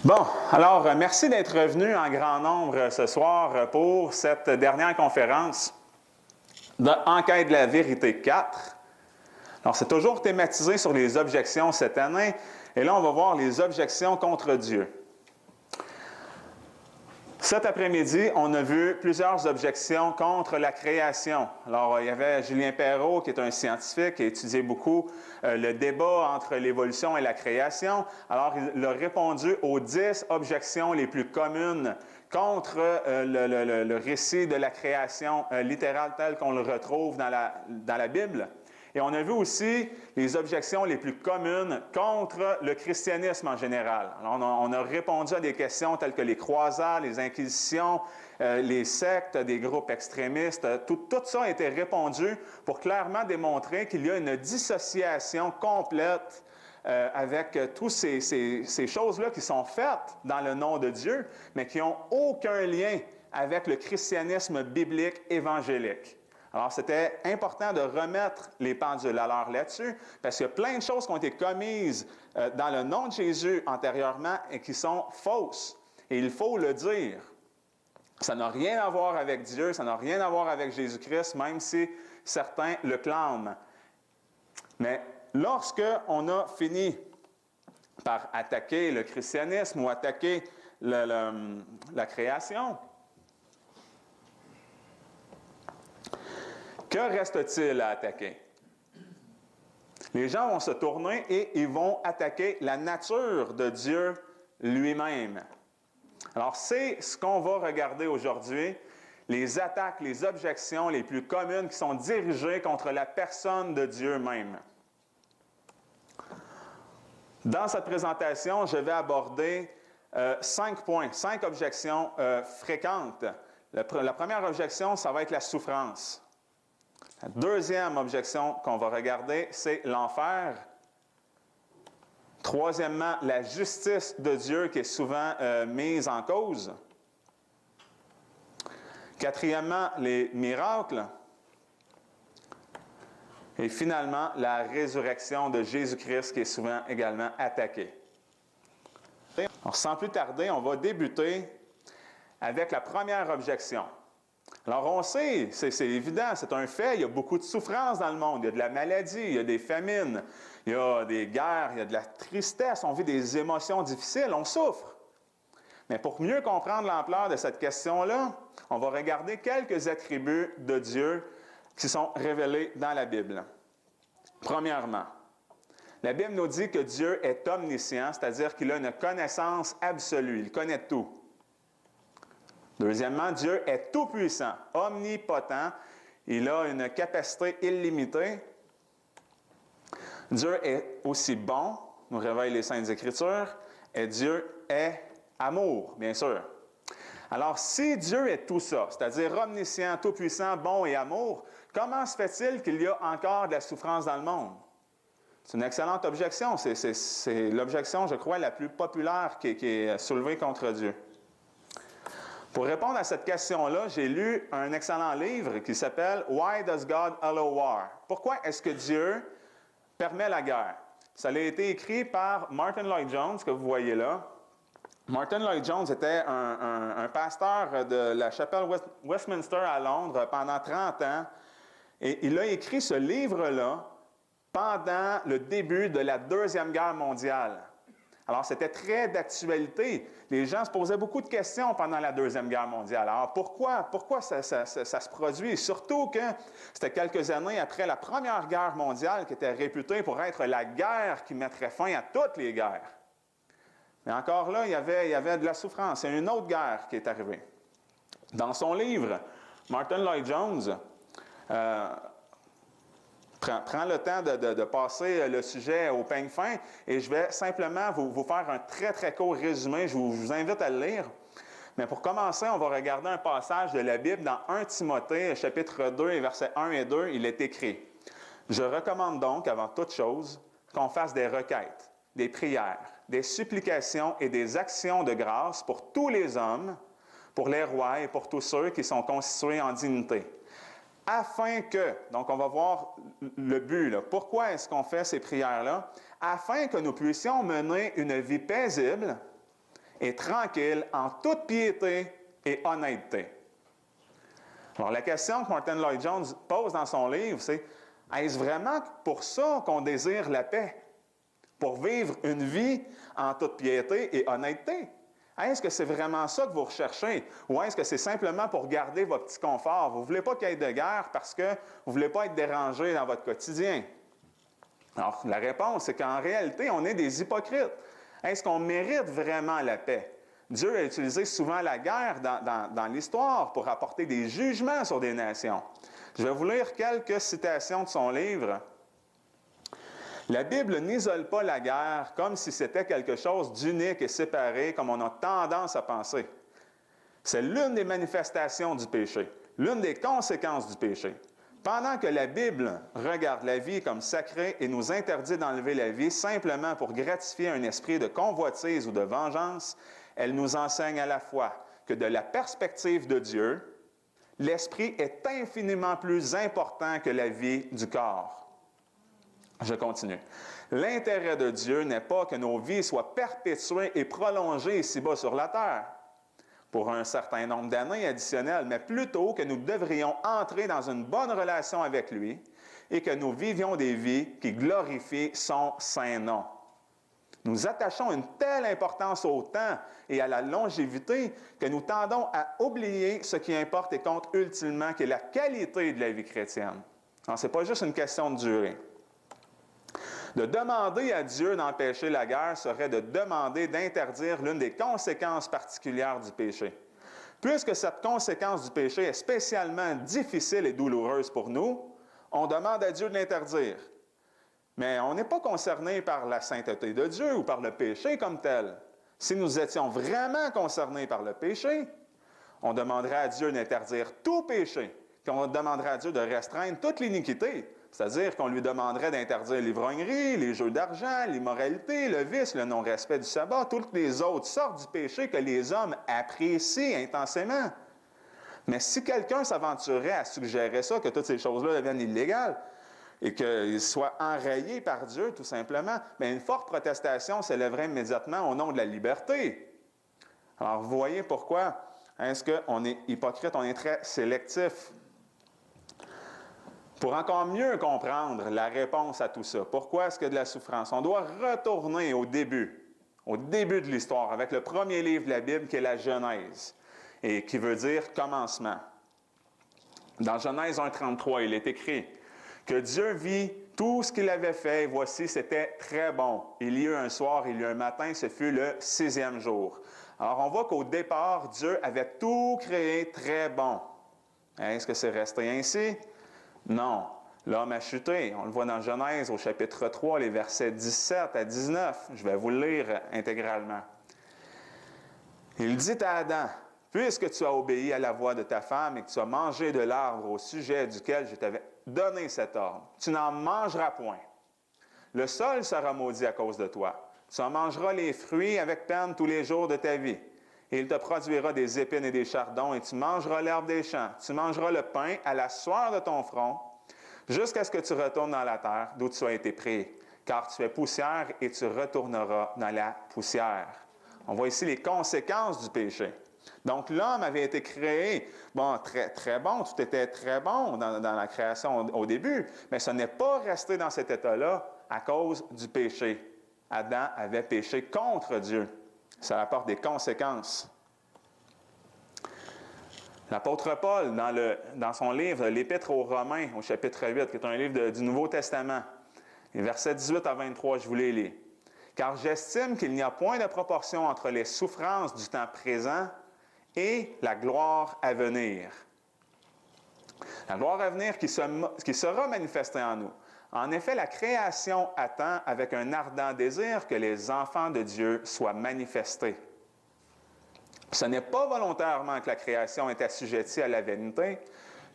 Bon, alors merci d'être venu en grand nombre ce soir pour cette dernière conférence de Enquête de la vérité 4. Alors, c'est toujours thématisé sur les objections cette année, et là, on va voir les objections contre Dieu. Cet après-midi, on a vu plusieurs objections contre la création. Alors, il y avait Julien Perrault, qui est un scientifique, qui a étudié beaucoup le débat entre l'évolution et la création. Alors, il a répondu aux 10 objections les plus communes contre le récit de la création littérale tel qu'on le retrouve dans la Bible. Et on a vu aussi les objections les plus communes contre le christianisme en général. Alors, on a répondu à des questions telles que les croisades, les inquisitions, les sectes, des groupes extrémistes. Tout ça a été répondu pour clairement démontrer qu'il y a une dissociation complète avec toutes ces choses-là qui sont faites dans le nom de Dieu, mais qui n'ont aucun lien avec le christianisme biblique évangélique. Alors, c'était important de remettre les pendules à l'heure là-dessus, parce qu'il y a plein de choses qui ont été commises dans le nom de Jésus antérieurement et qui sont fausses. Et il faut le dire. Ça n'a rien à voir avec Dieu, ça n'a rien à voir avec Jésus-Christ, même si certains le clament. Mais lorsque on a fini par attaquer le christianisme ou attaquer la création, que reste-t-il à attaquer? Les gens vont se tourner et ils vont attaquer la nature de Dieu lui-même. Alors, c'est ce qu'on va regarder aujourd'hui, les attaques, les objections les plus communes qui sont dirigées contre la personne de Dieu même. Dans cette présentation, je vais aborder 5 points, 5 objections fréquentes. La première objection, ça va être la souffrance. La deuxième objection qu'on va regarder, c'est l'enfer. Troisièmement, la justice de Dieu qui est souvent mise en cause. Quatrièmement, les miracles. Et finalement, la résurrection de Jésus-Christ qui est souvent également attaquée. Alors, sans plus tarder, on va débuter avec la première objection. Alors, on sait, c'est évident, c'est un fait, il y a beaucoup de souffrance dans le monde, il y a de la maladie, il y a des famines, il y a des guerres, il y a de la tristesse, on vit des émotions difficiles, on souffre. Mais pour mieux comprendre l'ampleur de cette question-là, on va regarder quelques attributs de Dieu qui sont révélés dans la Bible. Premièrement, la Bible nous dit que Dieu est omniscient, c'est-à-dire qu'il a une connaissance absolue, il connaît tout. Deuxièmement, Dieu est tout-puissant, omnipotent, il a une capacité illimitée. Dieu est aussi bon, nous révèlent les Saintes Écritures, et Dieu est amour, bien sûr. Alors, si Dieu est tout ça, c'est-à-dire omniscient, tout-puissant, bon et amour, comment se fait-il qu'il y a encore de la souffrance dans le monde? C'est une excellente objection. C'est l'objection, je crois, la plus populaire qui est soulevée contre Dieu. Pour répondre à cette question-là, j'ai lu un excellent livre qui s'appelle « Why does God allow war ?» Pourquoi est-ce que Dieu permet la guerre? Ça a été écrit par Martyn Lloyd-Jones, que vous voyez là. Martyn Lloyd-Jones était un pasteur de la chapelle Westminster à Londres pendant 30 ans. Et il a écrit ce livre-là pendant le début de la Deuxième Guerre mondiale. Alors, c'était très d'actualité. Les gens se posaient beaucoup de questions pendant la Deuxième Guerre mondiale. Alors, pourquoi ça se produit? Surtout que c'était quelques années après la Première Guerre mondiale qui était réputée pour être la guerre qui mettrait fin à toutes les guerres. Mais encore là, il y avait de la souffrance. Il y a une autre guerre qui est arrivée. Dans son livre, Martyn Lloyd-Jones prend le temps de passer le sujet au peigne fin et je vais simplement vous faire un très, très court résumé. Je vous invite à le lire. Mais pour commencer, on va regarder un passage de la Bible dans 1 Timothée, chapitre 2, et versets 1 et 2. Il est écrit « Je recommande donc, avant toute chose, qu'on fasse des requêtes, des prières, des supplications et des actions de grâce pour tous les hommes, pour les rois et pour tous ceux qui sont constitués en dignité. » Afin que, donc on va voir le but, là. Pourquoi est-ce qu'on fait ces prières-là? Afin que nous puissions mener une vie paisible et tranquille en toute piété et honnêteté. Alors, la question que Martin Lloyd-Jones pose dans son livre, c'est « Est-ce vraiment pour ça qu'on désire la paix? Pour vivre une vie en toute piété et honnêteté? Est-ce que c'est vraiment ça que vous recherchez? Ou est-ce que c'est simplement pour garder votre petit confort? Vous ne voulez pas qu'il y ait de guerre parce que vous ne voulez pas être dérangé dans votre quotidien? » Alors, la réponse, c'est qu'en réalité, on est des hypocrites. Est-ce qu'on mérite vraiment la paix? Dieu a utilisé souvent la guerre dans l'histoire pour apporter des jugements sur des nations. Je vais vous lire quelques citations de son livre. La Bible n'isole pas la guerre comme si c'était quelque chose d'unique et séparé, comme on a tendance à penser. C'est l'une des manifestations du péché, l'une des conséquences du péché. Pendant que la Bible regarde la vie comme sacrée et nous interdit d'enlever la vie simplement pour gratifier un esprit de convoitise ou de vengeance, elle nous enseigne à la fois que de la perspective de Dieu, l'esprit est infiniment plus important que la vie du corps. Je continue. L'intérêt de Dieu n'est pas que nos vies soient perpétuées et prolongées ici-bas sur la terre pour un certain nombre d'années additionnelles, mais plutôt que nous devrions entrer dans une bonne relation avec lui et que nous vivions des vies qui glorifient son saint nom. Nous attachons une telle importance au temps et à la longévité que nous tendons à oublier ce qui importe et compte ultimement, qui est la qualité de la vie chrétienne. Ce n'est pas juste une question de durée. De demander à Dieu d'empêcher la guerre serait de demander d'interdire l'une des conséquences particulières du péché. Puisque cette conséquence du péché est spécialement difficile et douloureuse pour nous, on demande à Dieu de l'interdire. Mais on n'est pas concerné par la sainteté de Dieu ou par le péché comme tel. Si nous étions vraiment concernés par le péché, on demanderait à Dieu d'interdire tout péché, qu'on demanderait à Dieu de restreindre toute l'iniquité. C'est-à-dire qu'on lui demanderait d'interdire l'ivrognerie, les jeux d'argent, l'immoralité, le vice, le non-respect du sabbat, toutes les autres sortes du péché que les hommes apprécient intensément. Mais si quelqu'un s'aventurait à suggérer ça, que toutes ces choses-là deviennent illégales, et qu'ils soient enrayés par Dieu, tout simplement, bien, une forte protestation s'élèverait immédiatement au nom de la liberté. Alors, vous voyez pourquoi est-ce qu'on est hypocrite, on est très sélectif. Pour encore mieux comprendre la réponse à tout ça, pourquoi est-ce qu'il y a de la souffrance? On doit retourner au début de l'histoire, avec le premier livre de la Bible qui est la Genèse, et qui veut dire commencement. Dans Genèse 1,33, il est écrit que Dieu vit tout ce qu'il avait fait, et voici, c'était très bon. Il y eut un soir, il y eut un matin, ce fut le 6e jour. Alors, on voit qu'au départ, Dieu avait tout créé très bon. Est-ce que c'est resté ainsi? Non. L'homme a chuté. On le voit dans Genèse au chapitre 3, les versets 17 à 19. Je vais vous le lire intégralement. Il dit à Adam, « Puisque tu as obéi à la voix de ta femme et que tu as mangé de l'arbre au sujet duquel je t'avais donné cet ordre, tu n'en mangeras point. Le sol sera maudit à cause de toi. Tu en mangeras les fruits avec peine tous les jours de ta vie. Et il te produira des épines et des chardons, et tu mangeras l'herbe des champs. Tu mangeras le pain à la sueur de ton front, jusqu'à ce que tu retournes dans la terre d'où tu as été pris. Car tu es poussière et tu retourneras dans la poussière. » On voit ici les conséquences du péché. Donc, l'homme avait été créé, très, très bon, tout était très bon dans la création au début, mais ce n'est pas resté dans cet état-là à cause du péché. Adam avait péché contre Dieu. Ça apporte des conséquences. L'apôtre Paul, dans son livre, l'Épître aux Romains, au chapitre 8, qui est un livre du Nouveau Testament, les versets 18 à 23, je vous les lis. « Car j'estime qu'il n'y a point de proportion entre les souffrances du temps présent et la gloire à venir. » La gloire à venir qui sera manifestée en nous. En effet, la création attend avec un ardent désir que les enfants de Dieu soient manifestés. Ce n'est pas volontairement que la création est assujettie à la vanité,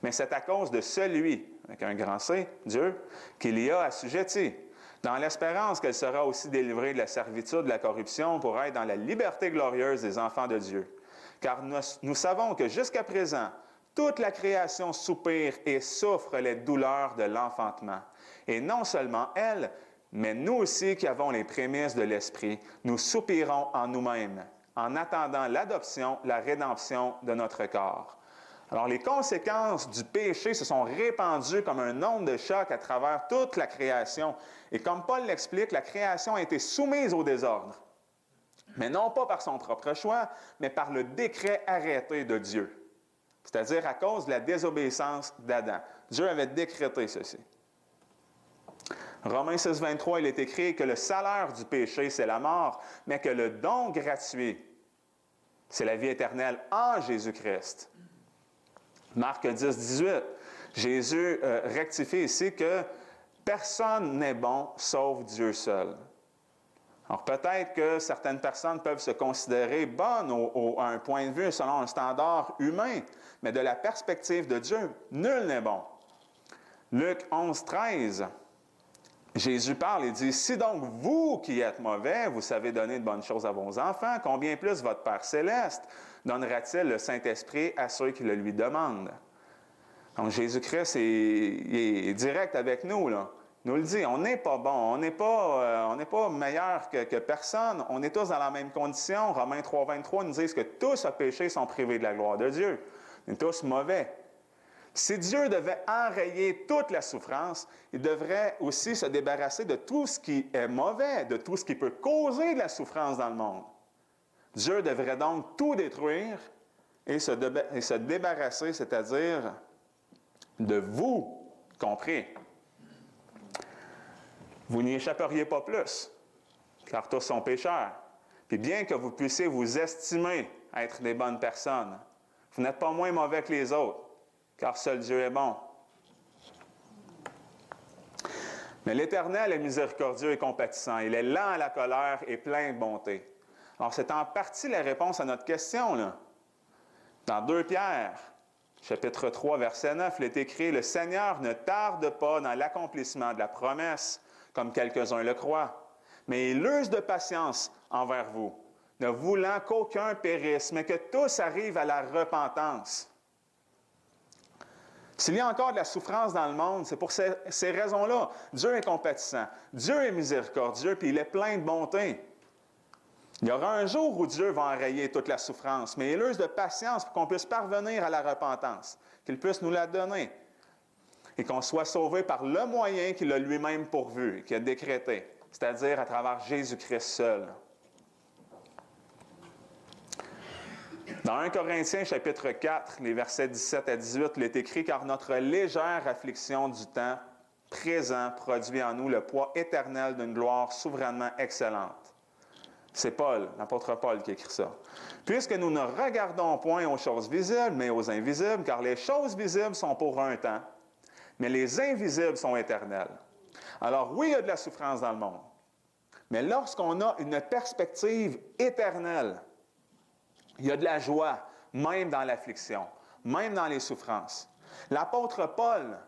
mais c'est à cause de celui, avec un grand C, Dieu, qu'il y a assujetti, dans l'espérance qu'elle sera aussi délivrée de la servitude de la corruption pour être dans la liberté glorieuse des enfants de Dieu. Car nous savons que jusqu'à présent, toute la création soupire et souffre les douleurs de l'enfantement. Et non seulement elle, mais nous aussi qui avons les prémices de l'Esprit, nous soupirons en nous-mêmes, en attendant l'adoption, la rédemption de notre corps. Alors, les conséquences du péché se sont répandues comme un onde de choc à travers toute la création. Et comme Paul l'explique, la création a été soumise au désordre. Mais non pas par son propre choix, mais par le décret arrêté de Dieu. C'est-à-dire à cause de la désobéissance d'Adam. Dieu avait décrété ceci. Romains 6, 23, il est écrit que le salaire du péché, c'est la mort, mais que le don gratuit, c'est la vie éternelle en Jésus-Christ. Marc 10, 18, Jésus rectifie ici que personne n'est bon sauf Dieu seul. Alors peut-être que certaines personnes peuvent se considérer bonnes à un point de vue selon un standard humain, mais de la perspective de Dieu, nul n'est bon. Luc 11, 13, Jésus parle et dit, « Si donc vous qui êtes mauvais, vous savez donner de bonnes choses à vos enfants, combien plus votre Père céleste donnera-t-il le Saint-Esprit à ceux qui le lui demandent? » Donc Jésus-Christ est direct avec nous, là. Il nous le dit, on n'est pas bon, on n'est pas meilleur que personne, on est tous dans la même condition. Romains 3, 23 nous dit que tous à péché sont privés de la gloire de Dieu. On est tous mauvais. Si Dieu devait enrayer toute la souffrance, il devrait aussi se débarrasser de tout ce qui est mauvais, de tout ce qui peut causer de la souffrance dans le monde. Dieu devrait donc tout détruire et se débarrasser, c'est-à-dire de vous, compris. Vous n'y échapperiez pas plus, car tous sont pécheurs. Puis bien que vous puissiez vous estimer être des bonnes personnes, vous n'êtes pas moins mauvais que les autres, car seul Dieu est bon. Mais l'Éternel est miséricordieux et compatissant. Il est lent à la colère et plein de bonté. Alors, c'est en partie la réponse à notre question, là. Dans 2 Pierre, chapitre 3, verset 9, il est écrit « Le Seigneur ne tarde pas dans l'accomplissement de la promesse, comme quelques-uns le croient, mais il use de patience envers vous, ne voulant qu'aucun périsse, mais que tous arrivent à la repentance. » S'il y a encore de la souffrance dans le monde, c'est pour ces raisons-là. Dieu est compatissant, Dieu est miséricordieux, puis il est plein de bonté. Il y aura un jour où Dieu va enrayer toute la souffrance, mais il use de patience pour qu'on puisse parvenir à la repentance, qu'il puisse nous la donner, et qu'on soit sauvé par le moyen qu'il a lui-même pourvu, qu'il a décrété, c'est-à-dire à travers Jésus-Christ seul. Dans 1 Corinthiens, chapitre 4, les versets 17 à 18, il est écrit « Car notre légère affliction du temps présent produit en nous le poids éternel d'une gloire souverainement excellente. » C'est Paul, l'apôtre Paul, qui écrit ça. « Puisque nous ne regardons point aux choses visibles, mais aux invisibles, car les choses visibles sont pour un temps, mais les invisibles sont éternels. » Alors oui, il y a de la souffrance dans le monde, mais lorsqu'on a une perspective éternelle, il y a de la joie, même dans l'affliction, même dans les souffrances. L'apôtre Paul,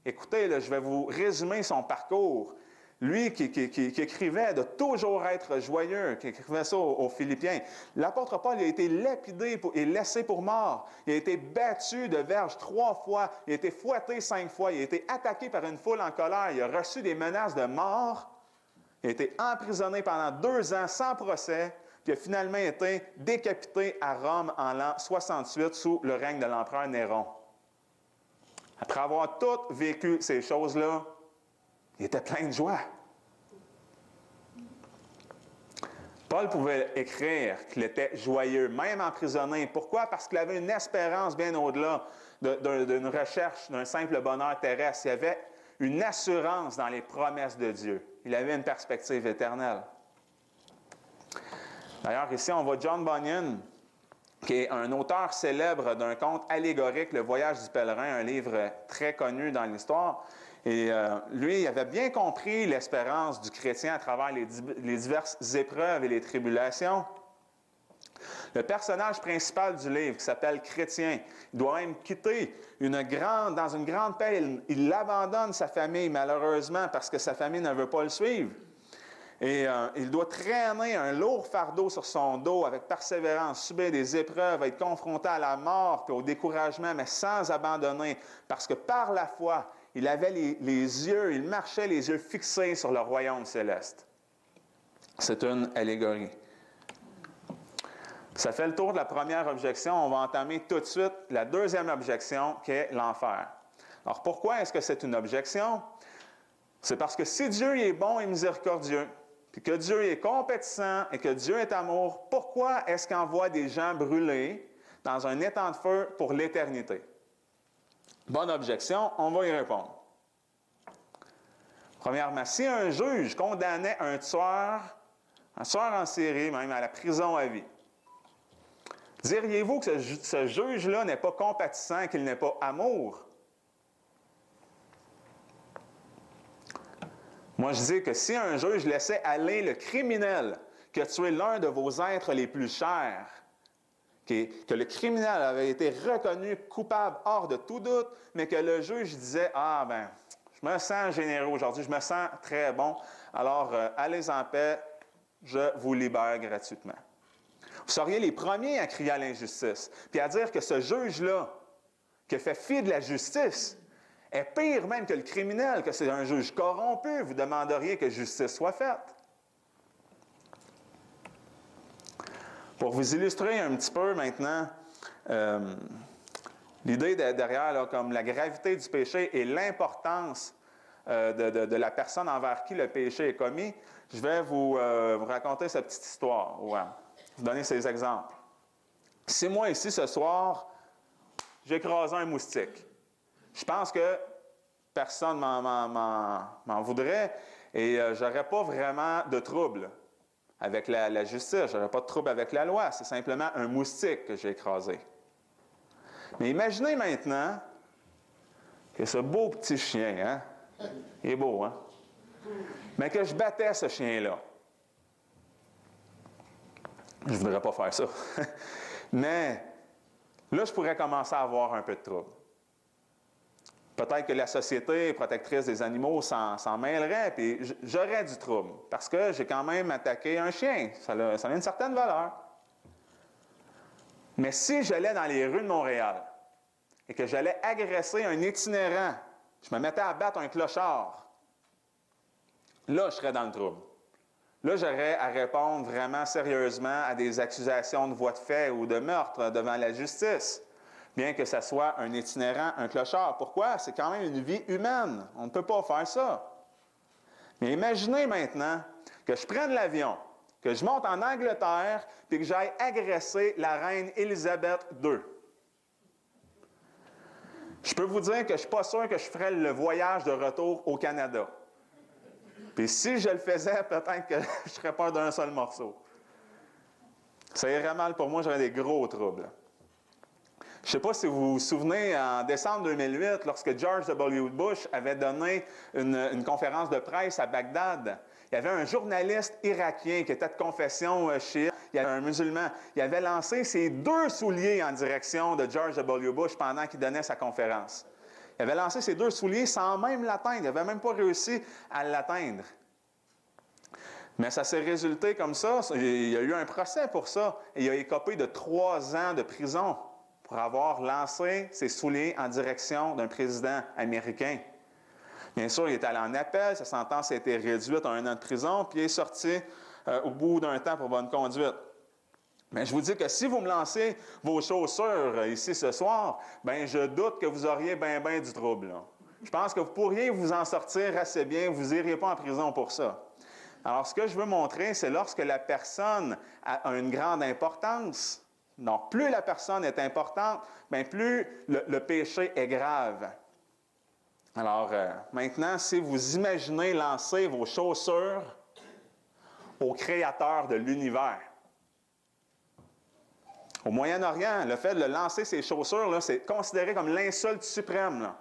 écoutez, là, je vais vous résumer son parcours. Lui qui écrivait de toujours être joyeux, qui écrivait ça aux Philippiens. L'apôtre Paul a été lapidé et laissé pour mort. Il a été battu de verge 3 fois. Il a été fouetté 5 fois. Il a été attaqué par une foule en colère. Il a reçu des menaces de mort. Il a été emprisonné pendant 2 ans sans procès. Puis il a finalement été décapité à Rome en l'an 68 sous le règne de l'empereur Néron. Après avoir tout vécu ces choses-là, il était plein de joie. Paul pouvait écrire qu'il était joyeux, même emprisonné. Pourquoi? Parce qu'il avait une espérance bien au-delà d'une recherche d'un simple bonheur terrestre. Il avait une assurance dans les promesses de Dieu. Il avait une perspective éternelle. D'ailleurs, ici, on voit John Bunyan, qui est un auteur célèbre d'un conte allégorique, Le Voyage du pèlerin, un livre très connu dans l'histoire. Et lui, il avait bien compris l'espérance du chrétien à travers les diverses épreuves et les tribulations. Le personnage principal du livre, qui s'appelle Chrétien, il doit même quitter dans une grande paix. Il abandonne sa famille, malheureusement, parce que sa famille ne veut pas le suivre. Et il doit traîner un lourd fardeau sur son dos avec persévérance, subir des épreuves, être confronté à la mort et au découragement, mais sans abandonner, parce que par la foi, il avait il marchait les yeux fixés sur le royaume céleste. C'est une allégorie. Ça fait le tour de la première objection. On va entamer tout de suite la deuxième objection, qui est l'enfer. Alors, pourquoi est-ce que c'est une objection? C'est parce que si Dieu est bon et miséricordieux, puis que Dieu est compétissant et que Dieu est amour, pourquoi est-ce qu'il envoie des gens brûler dans un étang de feu pour l'éternité? Bonne objection, on va y répondre. Premièrement, si un juge condamnait un tueur en série, même à la prison à vie, diriez-vous que ce juge-là n'est pas compatissant, qu'il n'est pas amour? Moi, je dis que si un juge laissait aller le criminel qui a tué l'un de vos êtres les plus chers, que le criminel avait été reconnu coupable hors de tout doute, mais que le juge disait « Ah, ben, je me sens généreux aujourd'hui, je me sens très bon, alors allez en paix, je vous libère gratuitement. » Vous seriez les premiers à crier à l'injustice, puis à dire que ce juge-là, qui fait fi de la justice, est pire même que le criminel, que c'est un juge corrompu. Vous demanderiez que justice soit faite. Pour vous illustrer un petit peu maintenant, l'idée derrière, là, comme la gravité du péché et l'importance de la personne envers qui le péché est commis, je vais vous raconter cette petite histoire, ou vous donner ces exemples. Si moi, ici, ce soir, j'ai écrasé un moustique, je pense que personne m'en voudrait et je n'aurais pas vraiment de trouble avec la justice, je n'aurais pas de trouble avec la loi. C'est simplement un moustique que j'ai écrasé. Mais imaginez maintenant que ce beau petit chien, il est beau, mais que je battais ce chien-là. Je ne voudrais pas faire ça. Mais là, je pourrais commencer à avoir un peu de trouble. Peut-être que la Société protectrice des animaux s'en mêlerait, puis j'aurais du trouble, parce que j'ai quand même attaqué un chien. Ça a une certaine valeur. Mais si j'allais dans les rues de Montréal et que j'allais agresser un itinérant, je me mettais à battre un clochard, là, je serais dans le trouble. Là, j'aurais à répondre vraiment sérieusement à des accusations de voies de fait ou de meurtre devant la justice. Bien que ce soit un itinérant, un clochard. Pourquoi? C'est quand même une vie humaine. On ne peut pas faire ça. Mais imaginez maintenant que je prenne l'avion, que je monte en Angleterre, puis que j'aille agresser la reine Élisabeth II. Je peux vous dire que je ne suis pas sûr que je ferais le voyage de retour au Canada. Puis si je le faisais, peut-être que je ne serais pas d'un seul morceau. Ça irait mal pour moi, j'aurais des gros troubles. Je ne sais pas si vous vous souvenez, en décembre 2008, lorsque George W. Bush avait donné une conférence de presse à Bagdad, il y avait un journaliste irakien qui était de confession chiite, il y avait un musulman. Il avait lancé ses 2 souliers en direction de George W. Bush pendant qu'il donnait sa conférence. Il avait lancé ses 2 souliers sans même l'atteindre. Il n'avait même pas réussi à l'atteindre. Mais ça s'est résulté comme ça. Il y a eu un procès pour ça. Et il a écopé de 3 ans de prison pour avoir lancé ses souliers en direction d'un président américain. Bien sûr, il est allé en appel, sa sentence a été réduite à 1 an de prison, puis il est sorti au bout d'un temps pour bonne conduite. Mais je vous dis que si vous me lancez vos chaussures ici ce soir, bien, je doute que vous auriez bien du trouble. Là. Je pense que vous pourriez vous en sortir assez bien, vous n'iriez pas en prison pour ça. Alors, ce que je veux montrer, c'est lorsque la personne a une grande importance. Donc, plus la personne est importante, bien, plus le péché est grave. Alors, maintenant, si vous imaginez lancer vos chaussures au Créateur de l'univers. Au Moyen-Orient, le fait de lancer ses chaussures, là, c'est considéré comme l'insulte suprême. Là.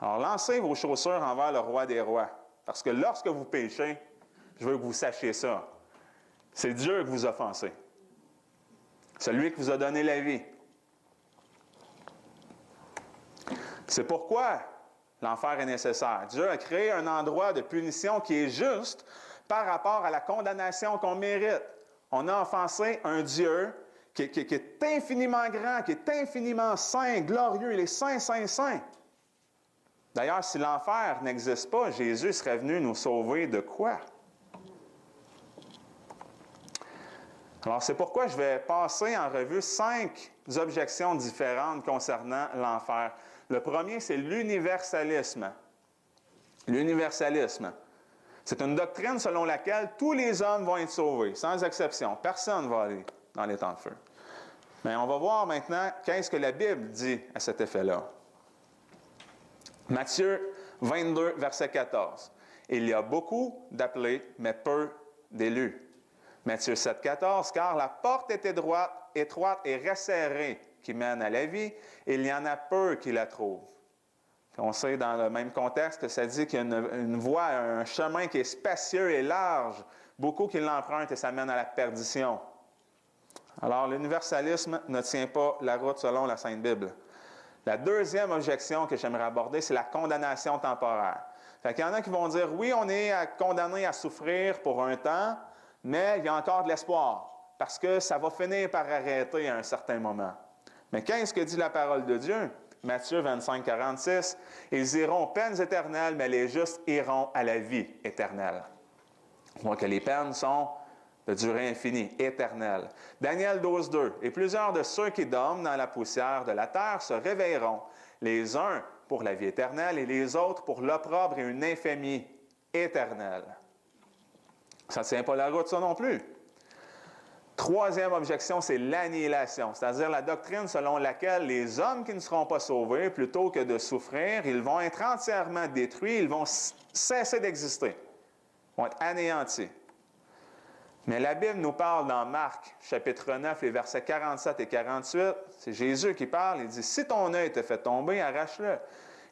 Alors, lancez vos chaussures envers le roi des rois. Parce que lorsque vous péchez, je veux que vous sachiez ça. C'est Dieu que vous offensez. Celui qui vous a donné la vie. C'est pourquoi l'enfer est nécessaire. Dieu a créé un endroit de punition qui est juste par rapport à la condamnation qu'on mérite. On a offensé un Dieu qui est infiniment grand, qui est infiniment saint, glorieux. Il est saint, saint, saint. D'ailleurs, si l'enfer n'existe pas, Jésus serait venu nous sauver de quoi? Alors, c'est pourquoi je vais passer en revue 5 objections différentes concernant l'enfer. Le premier, c'est l'universalisme. L'universalisme. C'est une doctrine selon laquelle tous les hommes vont être sauvés, sans exception. Personne ne va aller dans les temps de feu. Mais on va voir maintenant qu'est-ce que la Bible dit à cet effet-là. Matthieu 22, verset 14. Il y a beaucoup d'appelés, mais peu d'élus. Matthieu 7, 14. Car la porte est étroite et resserrée qui mène à la vie, et il y en a peu qui la trouvent. On sait dans le même contexte que ça dit qu'il y a une voie, un chemin qui est spacieux et large, beaucoup qui l'empruntent et ça mène à la perdition. Alors, l'universalisme ne tient pas la route selon la Sainte Bible. La deuxième objection que j'aimerais aborder, c'est la condamnation temporaire. Fait qu'il y en a qui vont dire, oui, on est condamné à souffrir pour un temps, mais il y a encore de l'espoir, parce que ça va finir par arrêter à un certain moment. Mais qu'est-ce que dit la parole de Dieu? Matthieu 25, 46, « Ils iront aux peines éternelles, mais les justes iront à la vie éternelle. » On voit que les peines sont de durée infinie, éternelle. Daniel 12, 2, « Et plusieurs de ceux qui dorment dans la poussière de la terre se réveilleront, les uns pour la vie éternelle et les autres pour l'opprobre et une infamie éternelle. » Ça ne tient pas la route, ça non plus. Troisième objection, c'est l'annihilation, c'est-à-dire la doctrine selon laquelle les hommes qui ne seront pas sauvés, plutôt que de souffrir, ils vont être entièrement détruits, ils vont cesser d'exister, vont être anéantis. Mais la Bible nous parle dans Marc, chapitre 9, les versets 47 et 48, c'est Jésus qui parle, il dit « Si ton œil te fait tomber, arrache-le.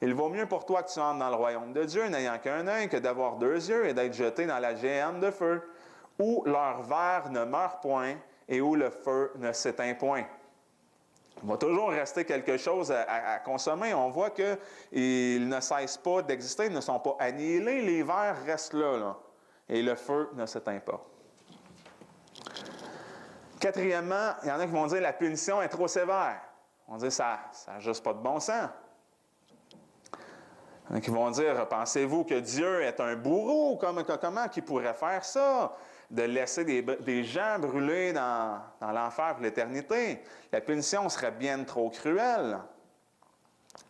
Il vaut mieux pour toi que tu entres dans le royaume de Dieu, n'ayant qu'un œil, que d'avoir 2 yeux et d'être jeté dans la géhenne de feu, où leur ver ne meurt point et où le feu ne s'éteint point. » Il va toujours rester quelque chose à consommer. On voit qu'ils ne cessent pas d'exister, ils ne sont pas annihilés, les vers restent là, et le feu ne s'éteint pas. Quatrièmement, il y en a qui vont dire que la punition est trop sévère. On dit que ça n'a juste pas de bon sens. Il y en a qui vont dire, pensez-vous que Dieu est un bourreau? Comment qu'il pourrait faire ça? De laisser des gens brûler dans l'enfer pour l'éternité. La punition serait bien trop cruelle.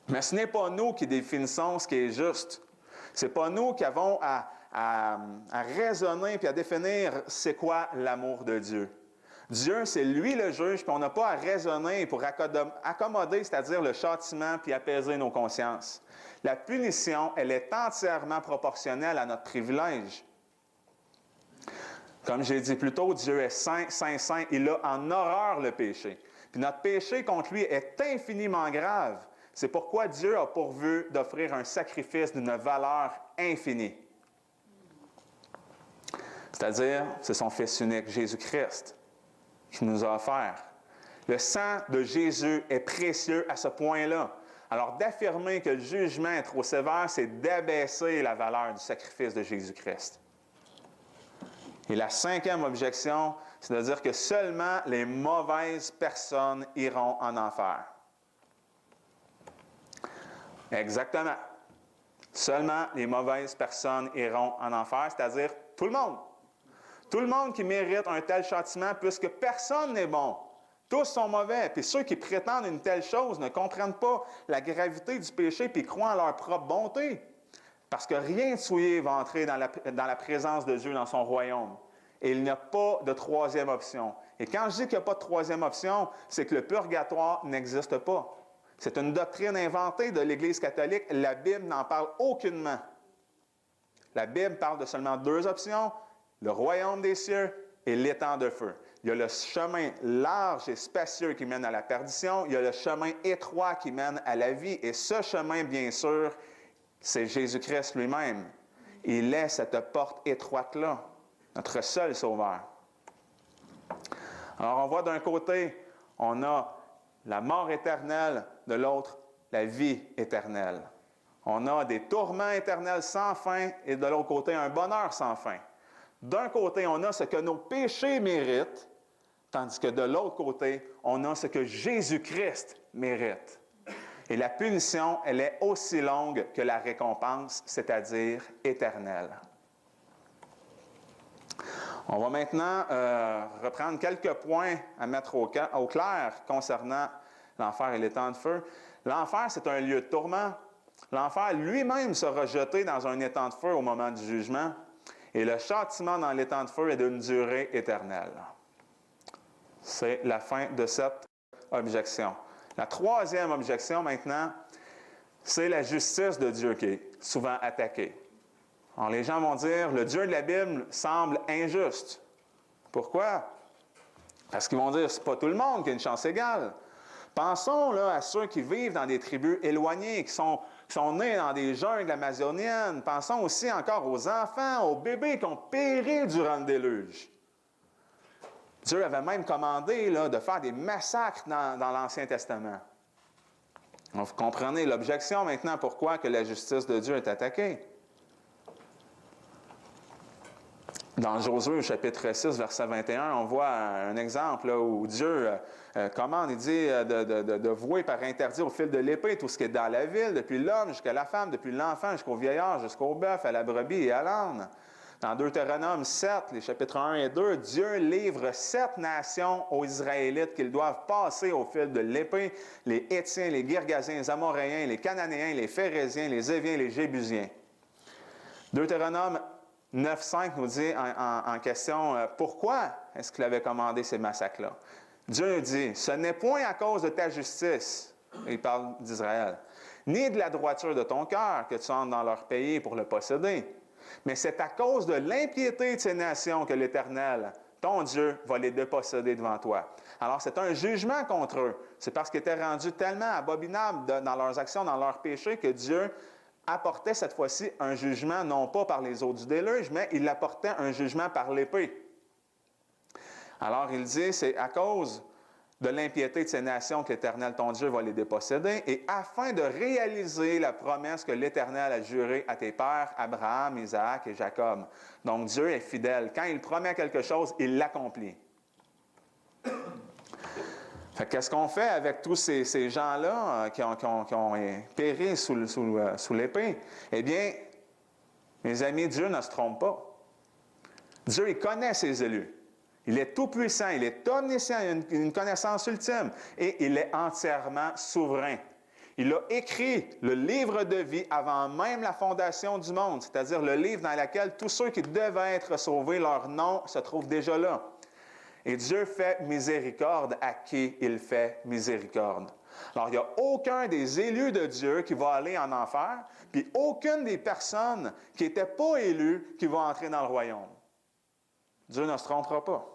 Mais ce n'est pas nous qui définissons ce qui est juste. Ce n'est pas nous qui avons à raisonner et à définir c'est quoi l'amour de Dieu. Dieu, c'est lui le juge, puis on n'a pas à raisonner pour accommoder, c'est-à-dire le châtiment, puis apaiser nos consciences. La punition, elle est entièrement proportionnelle à notre privilège. Comme j'ai dit plus tôt, Dieu est saint, saint, saint. Il a en horreur le péché. Puis notre péché contre lui est infiniment grave. C'est pourquoi Dieu a pourvu d'offrir un sacrifice d'une valeur infinie. C'est-à-dire, c'est son Fils unique, Jésus-Christ, qui nous a offert. Le sang de Jésus est précieux à ce point-là. Alors, d'affirmer que le jugement est trop sévère, c'est d'abaisser la valeur du sacrifice de Jésus-Christ. Et la cinquième objection, c'est de dire que seulement les mauvaises personnes iront en enfer. Exactement. Seulement les mauvaises personnes iront en enfer, c'est-à-dire tout le monde. Tout le monde qui mérite un tel châtiment, puisque personne n'est bon. Tous sont mauvais. Puis ceux qui prétendent une telle chose ne comprennent pas la gravité du péché puis croient en leur propre bonté. Parce que rien de souillé va entrer dans la présence de Dieu, dans son royaume. Et il n'y a pas de troisième option. Et quand je dis qu'il n'y a pas de troisième option, c'est que le purgatoire n'existe pas. C'est une doctrine inventée de l'Église catholique. La Bible n'en parle aucunement. La Bible parle de seulement 2 options, le royaume des cieux et l'étang de feu. Il y a le chemin large et spacieux qui mène à la perdition. Il y a le chemin étroit qui mène à la vie. Et ce chemin, bien sûr, c'est Jésus-Christ lui-même. Il est cette porte étroite-là, notre seul sauveur. Alors, on voit d'un côté, on a la mort éternelle, de l'autre, la vie éternelle. On a des tourments éternels sans fin et de l'autre côté, un bonheur sans fin. D'un côté, on a ce que nos péchés méritent, tandis que de l'autre côté, on a ce que Jésus-Christ mérite. Et la punition, elle est aussi longue que la récompense, c'est-à-dire éternelle. On va maintenant reprendre quelques points à mettre au clair concernant l'enfer et les temps de feu. L'enfer, c'est un lieu de tourment. L'enfer lui-même sera jeté dans un étang de feu au moment du jugement. Et le châtiment dans l'étang de feu est d'une durée éternelle. C'est la fin de cette objection. La troisième objection maintenant, c'est la justice de Dieu qui est souvent attaquée. Alors, les gens vont dire, le Dieu de la Bible semble injuste. Pourquoi? Parce qu'ils vont dire, c'est pas tout le monde qui a une chance égale. Pensons là, à ceux qui vivent dans des tribus éloignées, qui sont nés dans des jungles amazoniennes. Pensons aussi encore aux enfants, aux bébés qui ont péri durant le déluge. Dieu avait même commandé là, de faire des massacres dans l'Ancien Testament. Donc, vous comprenez l'objection maintenant, pourquoi que la justice de Dieu est attaquée. Dans Josué, au chapitre 6, verset 21, on voit un exemple là, où Dieu commande, il dit de vouer par interdit au fil de l'épée tout ce qui est dans la ville, depuis l'homme jusqu'à la femme, depuis l'enfant jusqu'au vieillard, jusqu'au bœuf, à la brebis et à l'âne. Dans Deutéronome 7, les chapitres 1 et 2, Dieu livre 7 nations aux Israélites qu'ils doivent passer au fil de l'épée, les Hétiens, les Girgasiens, les Amoréens, les Cananéens, les Phérésiens, les Éviens, les Jébusiens. Deutéronome 9.5 nous dit en question, pourquoi est-ce qu'il avait commandé ces massacres-là? Dieu dit, ce n'est point à cause de ta justice, il parle d'Israël, ni de la droiture de ton cœur que tu entres dans leur pays pour le posséder, mais c'est à cause de l'impiété de ces nations que l'Éternel, ton Dieu, va les déposséder devant toi. Alors, c'est un jugement contre eux. C'est parce qu'ils étaient rendus tellement abominables dans leurs actions, dans leurs péchés, que Dieu apportait cette fois-ci un jugement, non pas par les eaux du déluge, mais il apportait un jugement par l'épée. Alors, il dit, c'est à cause de l'impiété de ces nations que l'Éternel, ton Dieu, va les déposséder, et afin de réaliser la promesse que l'Éternel a jurée à tes pères, Abraham, Isaac et Jacob. Donc, Dieu est fidèle. Quand il promet quelque chose, il l'accomplit. Qu'est-ce qu'on fait avec tous ces gens-là qui ont péri sous l'épée? Eh bien, mes amis, Dieu ne se trompe pas. Dieu, il connaît ses élus. Il est tout-puissant, il est omniscient, il a une connaissance ultime et il est entièrement souverain. Il a écrit le livre de vie avant même la fondation du monde, c'est-à-dire le livre dans lequel tous ceux qui devaient être sauvés, leur nom se trouve déjà là. Et Dieu fait miséricorde à qui il fait miséricorde. Alors, il n'y a aucun des élus de Dieu qui va aller en enfer, puis aucune des personnes qui n'étaient pas élues qui va entrer dans le royaume. Dieu ne se trompera pas.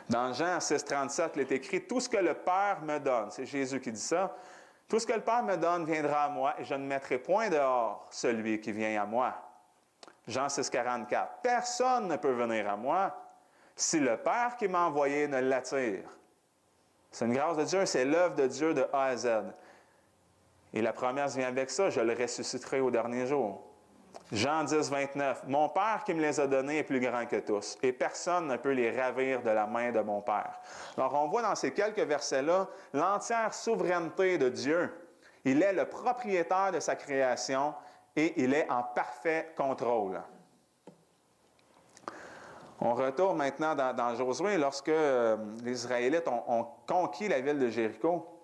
Dans Jean 6,37, il est écrit « Tout ce que le Père me donne », c'est Jésus qui dit ça, « Tout ce que le Père me donne viendra à moi, et je ne mettrai point dehors celui qui vient à moi. » Jean 6,44, « Personne ne peut venir à moi si le Père qui m'a envoyé ne l'attire. » C'est une grâce de Dieu, c'est l'œuvre de Dieu de A à Z. Et la promesse vient avec ça, je le ressusciterai au dernier jour. Jean 10, 29. « Mon Père qui me les a donnés est plus grand que tous, et personne ne peut les ravir de la main de mon Père. » Alors, on voit dans ces quelques versets-là l'entière souveraineté de Dieu. Il est le propriétaire de sa création et il est en parfait contrôle. On retourne maintenant dans Josué lorsque les Israélites ont conquis la ville de Jéricho.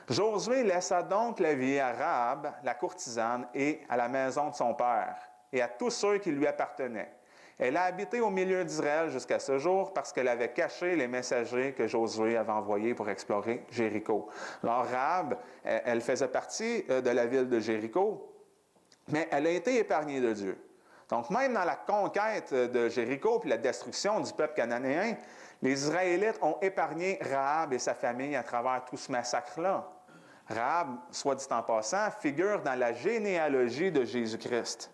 Josué laissa donc la vie à Rahab, la courtisane, et à la maison de son père, et à tous ceux qui lui appartenaient. Elle a habité au milieu d'Israël jusqu'à ce jour parce qu'elle avait caché les messagers que Josué avait envoyés pour explorer Jéricho. Alors Rahab, elle faisait partie de la ville de Jéricho, mais elle a été épargnée de Dieu. Donc même dans la conquête de Jéricho puis la destruction du peuple cananéen, les Israélites ont épargné Rahab et sa famille à travers tout ce massacre-là. Rahab, soit dit en passant, figure dans la généalogie de Jésus-Christ.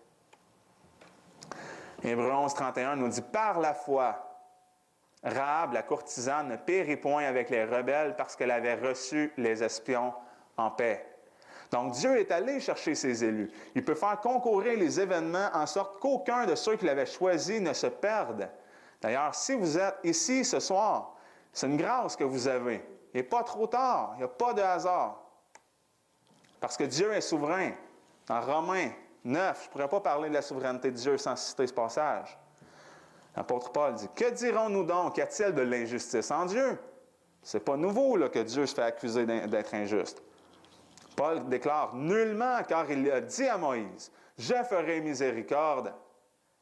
Hébreux 11, 31 nous dit « Par la foi, Rahab, la courtisane, ne périt point avec les rebelles parce qu'elle avait reçu les espions en paix. » Donc Dieu est allé chercher ses élus. Il peut faire concourir les événements en sorte qu'aucun de ceux qu'il avait choisis ne se perde. D'ailleurs, si vous êtes ici ce soir, c'est une grâce que vous avez. Il n'est pas trop tard, il n'y a pas de hasard. Parce que Dieu est souverain. Dans Romains 9, je ne pourrais pas parler de la souveraineté de Dieu sans citer ce passage. L'apôtre Paul dit, « Que dirons-nous donc? Qu'y a-t-il de l'injustice en Dieu? » Ce n'est pas nouveau là, que Dieu se fait accuser d'être injuste. Paul déclare, « Nullement, car il a dit à Moïse, « Je ferai miséricorde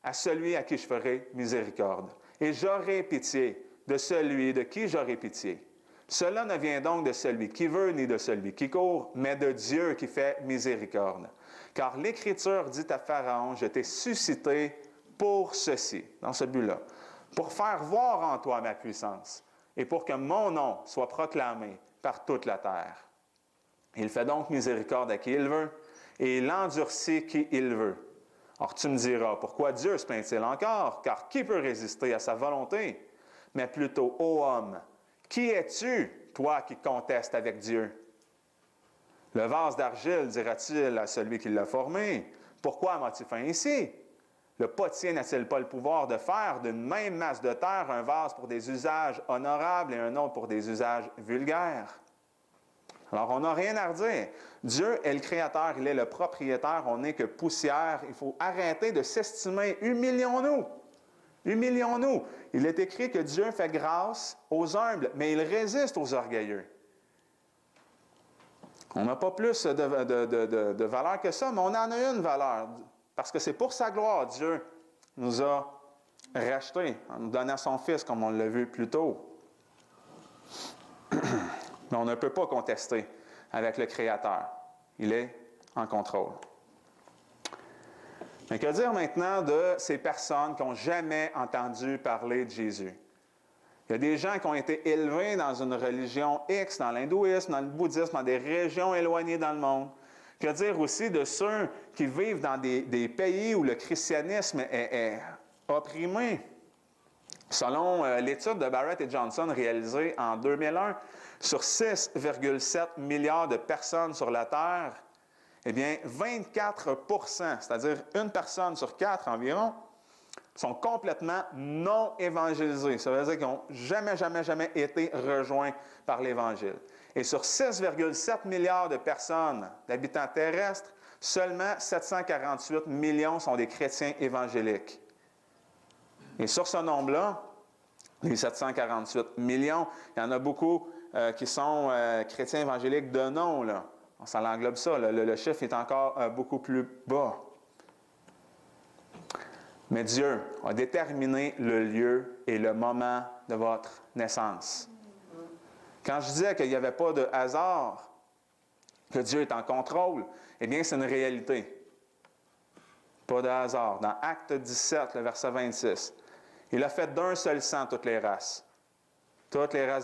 à celui à qui je ferai miséricorde, et j'aurai pitié de celui de qui j'aurai pitié. Cela ne vient donc de celui qui veut, ni de celui qui court, mais de Dieu qui fait miséricorde. Car l'Écriture dit à Pharaon, « Je t'ai suscité pour ceci, dans ce but-là, pour faire voir en toi ma puissance, et pour que mon nom soit proclamé par toute la terre. » Il fait donc miséricorde à qui il veut, et il endurcit qui il veut. Or tu me diras, pourquoi Dieu se plaint-il encore? Car qui peut résister à sa volonté? Mais plutôt, ô homme, qui es-tu, toi qui contestes avec Dieu? Le vase d'argile, dira-t-il à celui qui l'a formé, pourquoi m'as-tu fait ainsi? Le potier n'a-t-il pas le pouvoir de faire d'une même masse de terre un vase pour des usages honorables et un autre pour des usages vulgaires? Alors, on n'a rien à redire. Dieu est le créateur, il est le propriétaire, on n'est que poussière. Il faut arrêter de s'estimer. Humilions-nous. Humilions-nous. Il est écrit que Dieu fait grâce aux humbles, mais il résiste aux orgueilleux. On n'a pas plus de valeur que ça, mais on en a une valeur. Parce que c'est pour sa gloire, Dieu nous a rachetés en nous donnant son Fils, comme on l'a vu plus tôt. Mais on ne peut pas contester avec le Créateur. Il est en contrôle. Mais que dire maintenant de ces personnes qui n'ont jamais entendu parler de Jésus? Il y a des gens qui ont été élevés dans une religion X, dans l'hindouisme, dans le bouddhisme, dans des régions éloignées dans le monde. Que dire aussi de ceux qui vivent dans des pays où le christianisme est opprimé? Selon l'étude de Barrett et Johnson réalisée en 2001, sur 6,7 milliards de personnes sur la Terre, eh bien, 24 %, c'est-à-dire une personne sur 4 environ, sont complètement non évangélisés. Ça veut dire qu'ils n'ont jamais été rejoints par l'Évangile. Et sur 6,7 milliards de personnes, d'habitants terrestres, seulement 748 millions sont des chrétiens évangéliques. Et sur ce nombre-là, les 748 millions, il y en a beaucoup qui sont chrétiens évangéliques de nom, là. Ça l'englobe ça. Le chiffre est encore beaucoup plus bas. Mais Dieu a déterminé le lieu et le moment de votre naissance. Quand je disais qu'il n'y avait pas de hasard, que Dieu est en contrôle, eh bien, c'est une réalité. Pas de hasard. Dans Acte 17, le verset 26, il a fait d'un seul sang toutes les races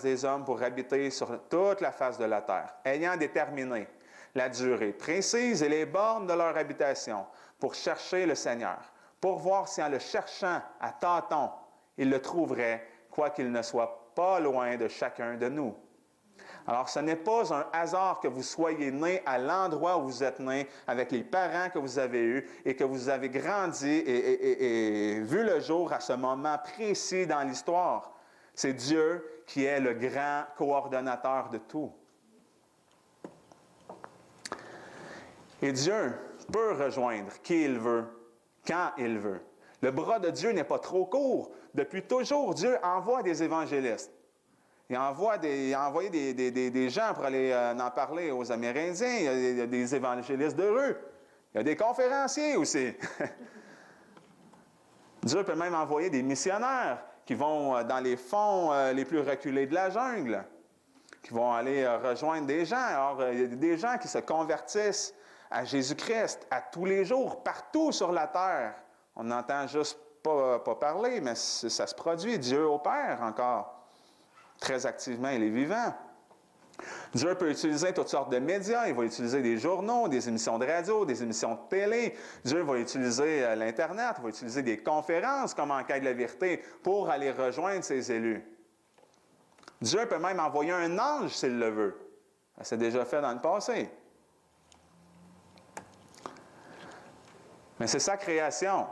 des hommes pour habiter sur toute la face de la terre, ayant déterminé la durée précise et les bornes de leur habitation pour chercher le Seigneur, pour voir si en le cherchant à tâtons, il le trouverait, quoiqu'il ne soit pas loin de chacun de nous. Alors, ce n'est pas un hasard que vous soyez né à l'endroit où vous êtes né, avec les parents que vous avez eus et que vous avez grandi et vu le jour à ce moment précis dans l'histoire. C'est Dieu qui est le grand coordonnateur de tout. Et Dieu peut rejoindre qui il veut, quand il veut. Le bras de Dieu n'est pas trop court. Depuis toujours, Dieu envoie des évangélistes. Il a envoyé des gens pour aller en parler aux Amérindiens. Il y a des évangélistes de rue. Il y a des conférenciers aussi. Dieu peut même envoyer des missionnaires qui vont dans les fonds les plus reculés de la jungle, qui vont aller rejoindre des gens. Alors, il y a des gens qui se convertissent à Jésus-Christ à tous les jours, partout sur la terre. On n'entend juste pas parler, mais ça se produit. Dieu opère encore. Très activement, il est vivant. Dieu peut utiliser toutes sortes de médias. Il va utiliser des journaux, des émissions de radio, des émissions de télé. Dieu va utiliser l'Internet, il va utiliser des conférences comme Enquête de la vérité pour aller rejoindre ses élus. Dieu peut même envoyer un ange s'il le veut. Ça s'est déjà fait dans le passé. Mais c'est sa création.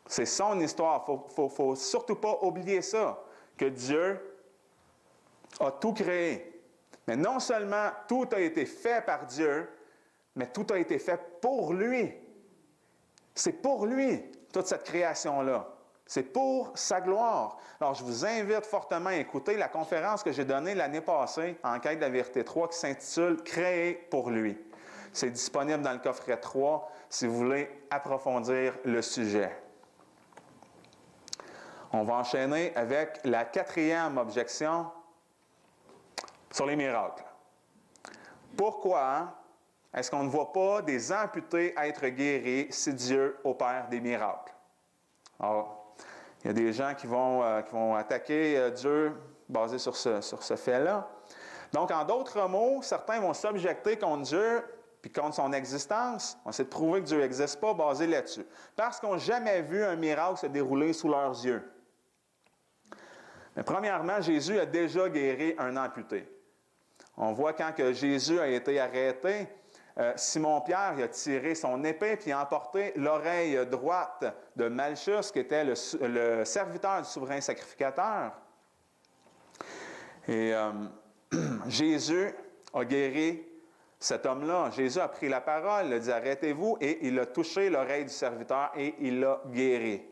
C'est son histoire. Il ne faut surtout pas oublier ça, que Dieu a tout créé. Mais non seulement tout a été fait par Dieu, mais tout a été fait pour lui. C'est pour lui, toute cette création-là. C'est pour sa gloire. Alors, je vous invite fortement à écouter la conférence que j'ai donnée l'année passée, en Quête de la vérité 3, qui s'intitule « Créé pour lui ». C'est disponible dans le coffret 3 si vous voulez approfondir le sujet. On va enchaîner avec la 4e objection sur les miracles. Pourquoi est-ce qu'on ne voit pas des amputés être guéris si Dieu opère des miracles? Alors, il y a des gens qui vont attaquer Dieu basé sur ce fait-là. Donc, en d'autres mots, certains vont s'objecter contre Dieu puis contre son existence. On essaie de prouver que Dieu n'existe pas basé là-dessus. Parce qu'ils n'ont jamais vu un miracle se dérouler sous leurs yeux. Mais premièrement, Jésus a déjà guéri un amputé. On voit quand que Jésus a été arrêté, Simon-Pierre il a tiré son épée puis a emporté l'oreille droite de Malchus, qui était le serviteur du souverain sacrificateur. Et Jésus a guéri cet homme-là. Jésus a pris la parole, il a dit « Arrêtez-vous » et il a touché l'oreille du serviteur et il l'a guéri.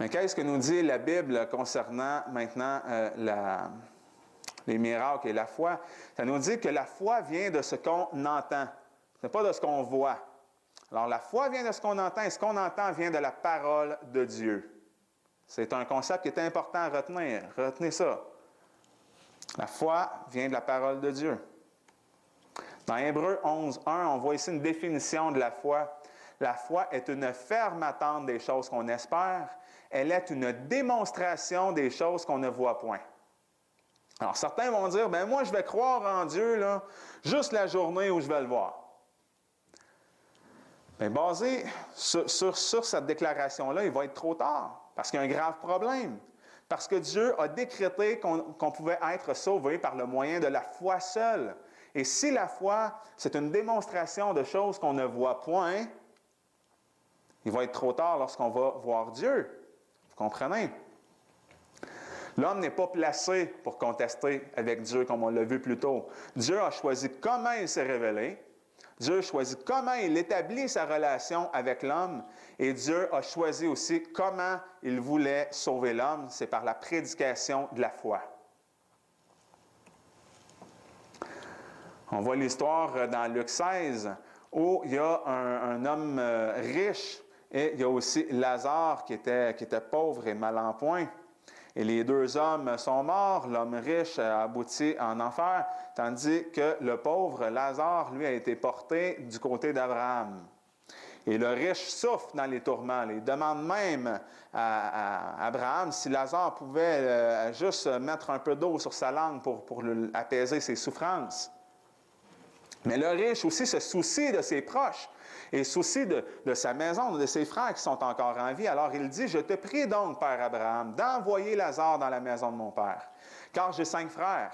Mais qu'est-ce que nous dit la Bible concernant maintenant les miracles et la foi? Ça nous dit que la foi vient de ce qu'on entend. Ce n'est pas de ce qu'on voit. Alors, la foi vient de ce qu'on entend et ce qu'on entend vient de la parole de Dieu. C'est un concept qui est important à retenir. Retenez ça. La foi vient de la parole de Dieu. Dans Hébreux 11, 1, on voit ici une définition de la foi. La foi est une ferme attente des choses qu'on espère. Elle est une démonstration des choses qu'on ne voit point. Alors, certains vont dire, ben moi, je vais croire en Dieu, là, juste la journée où je vais le voir. Mais basé sur cette déclaration-là, il va être trop tard, parce qu'il y a un grave problème. Parce que Dieu a décrété qu'on pouvait être sauvé par le moyen de la foi seule. Et si la foi, c'est une démonstration de choses qu'on ne voit point, il va être trop tard lorsqu'on va voir Dieu. Vous comprenez? L'homme n'est pas placé pour contester avec Dieu, comme on l'a vu plus tôt. Dieu a choisi comment il s'est révélé. Dieu a choisi comment il établit sa relation avec l'homme. Et Dieu a choisi aussi comment il voulait sauver l'homme. C'est par la prédication de la foi. On voit l'histoire dans Luc 16, où il y a un homme riche et il y a aussi Lazare qui était pauvre et mal en point. Et les deux hommes sont morts, l'homme riche a abouti en enfer, tandis que le pauvre Lazare, lui, a été porté du côté d'Abraham. Et le riche souffre dans les tourments. Il demande même à Abraham si Lazare pouvait juste mettre un peu d'eau sur sa langue pour apaiser ses souffrances. Mais le riche aussi se soucie de ses proches et soucie de sa maison, de ses frères qui sont encore en vie. Alors il dit, « Je te prie donc, Père Abraham, d'envoyer Lazare dans la maison de mon Père, car j'ai 5 frères,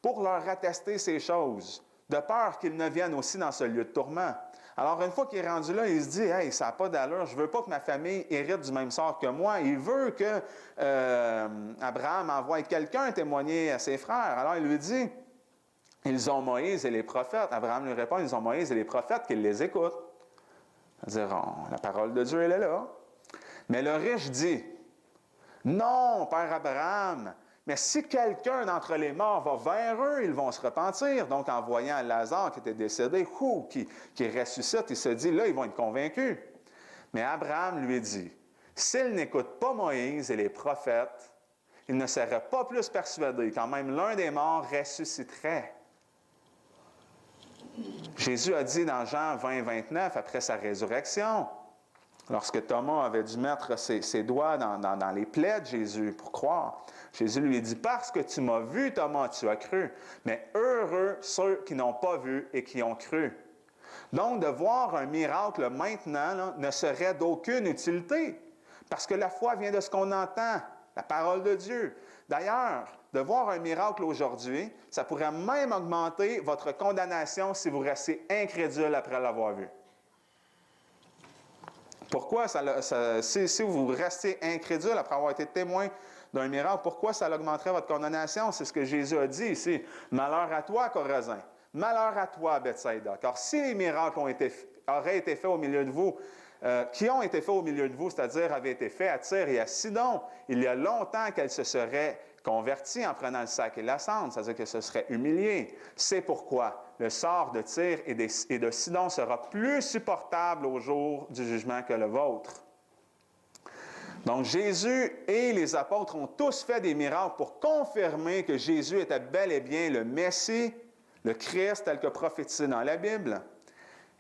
pour leur attester ces choses, de peur qu'ils ne viennent aussi dans ce lieu de tourment. » Alors une fois qu'il est rendu là, il se dit, « Hey, ça n'a pas d'allure, je ne veux pas que ma famille hérite du même sort que moi. » Il veut que Abraham envoie quelqu'un témoigner à ses frères. Alors il lui dit, « Ils ont Moïse et les prophètes. » Abraham lui répond, « Ils ont Moïse et les prophètes, qu'ils les écoutent. » C'est-à-dire, la parole de Dieu, elle est là. Mais le riche dit, « Non, Père Abraham, mais si quelqu'un d'entre les morts va vers eux, ils vont se repentir. » Donc, en voyant Lazare qui était décédé, qui ressuscite, il se dit, là, ils vont être convaincus. Mais Abraham lui dit, « S'ils n'écoutent pas Moïse et les prophètes, ils ne seraient pas plus persuadés quand même l'un des morts ressusciterait. » Jésus a dit dans Jean 20, 29, après sa résurrection, lorsque Thomas avait dû mettre ses doigts dans les plaies de Jésus pour croire, Jésus lui a dit, « Parce que tu m'as vu, Thomas, tu as cru. Mais heureux ceux qui n'ont pas vu et qui ont cru. » Donc, de voir un miracle maintenant là, ne serait d'aucune utilité, parce que la foi vient de ce qu'on entend, la parole de Dieu. D'ailleurs, de voir un miracle aujourd'hui, ça pourrait même augmenter votre condamnation si vous restez incrédule après l'avoir vu. Pourquoi si vous restez incrédule après avoir été témoin d'un miracle, pourquoi ça augmenterait votre condamnation? C'est ce que Jésus a dit ici. « Malheur à toi, Chorazin! Malheur à toi, Bethsaïda! Car si les miracles auraient été faits au milieu de vous, qui ont été faits au milieu de vous, c'est-à-dire avaient été faits à Tyr et à Sidon, il y a longtemps qu'elles se seraient converties en prenant le sac et la cendre, c'est-à-dire qu'elles se seraient humiliées. C'est pourquoi le sort de Tyr et de Sidon sera plus supportable au jour du jugement que le vôtre. Donc, Jésus et les apôtres ont tous fait des miracles pour confirmer que Jésus était bel et bien le Messie, le Christ tel que prophétisé dans la Bible.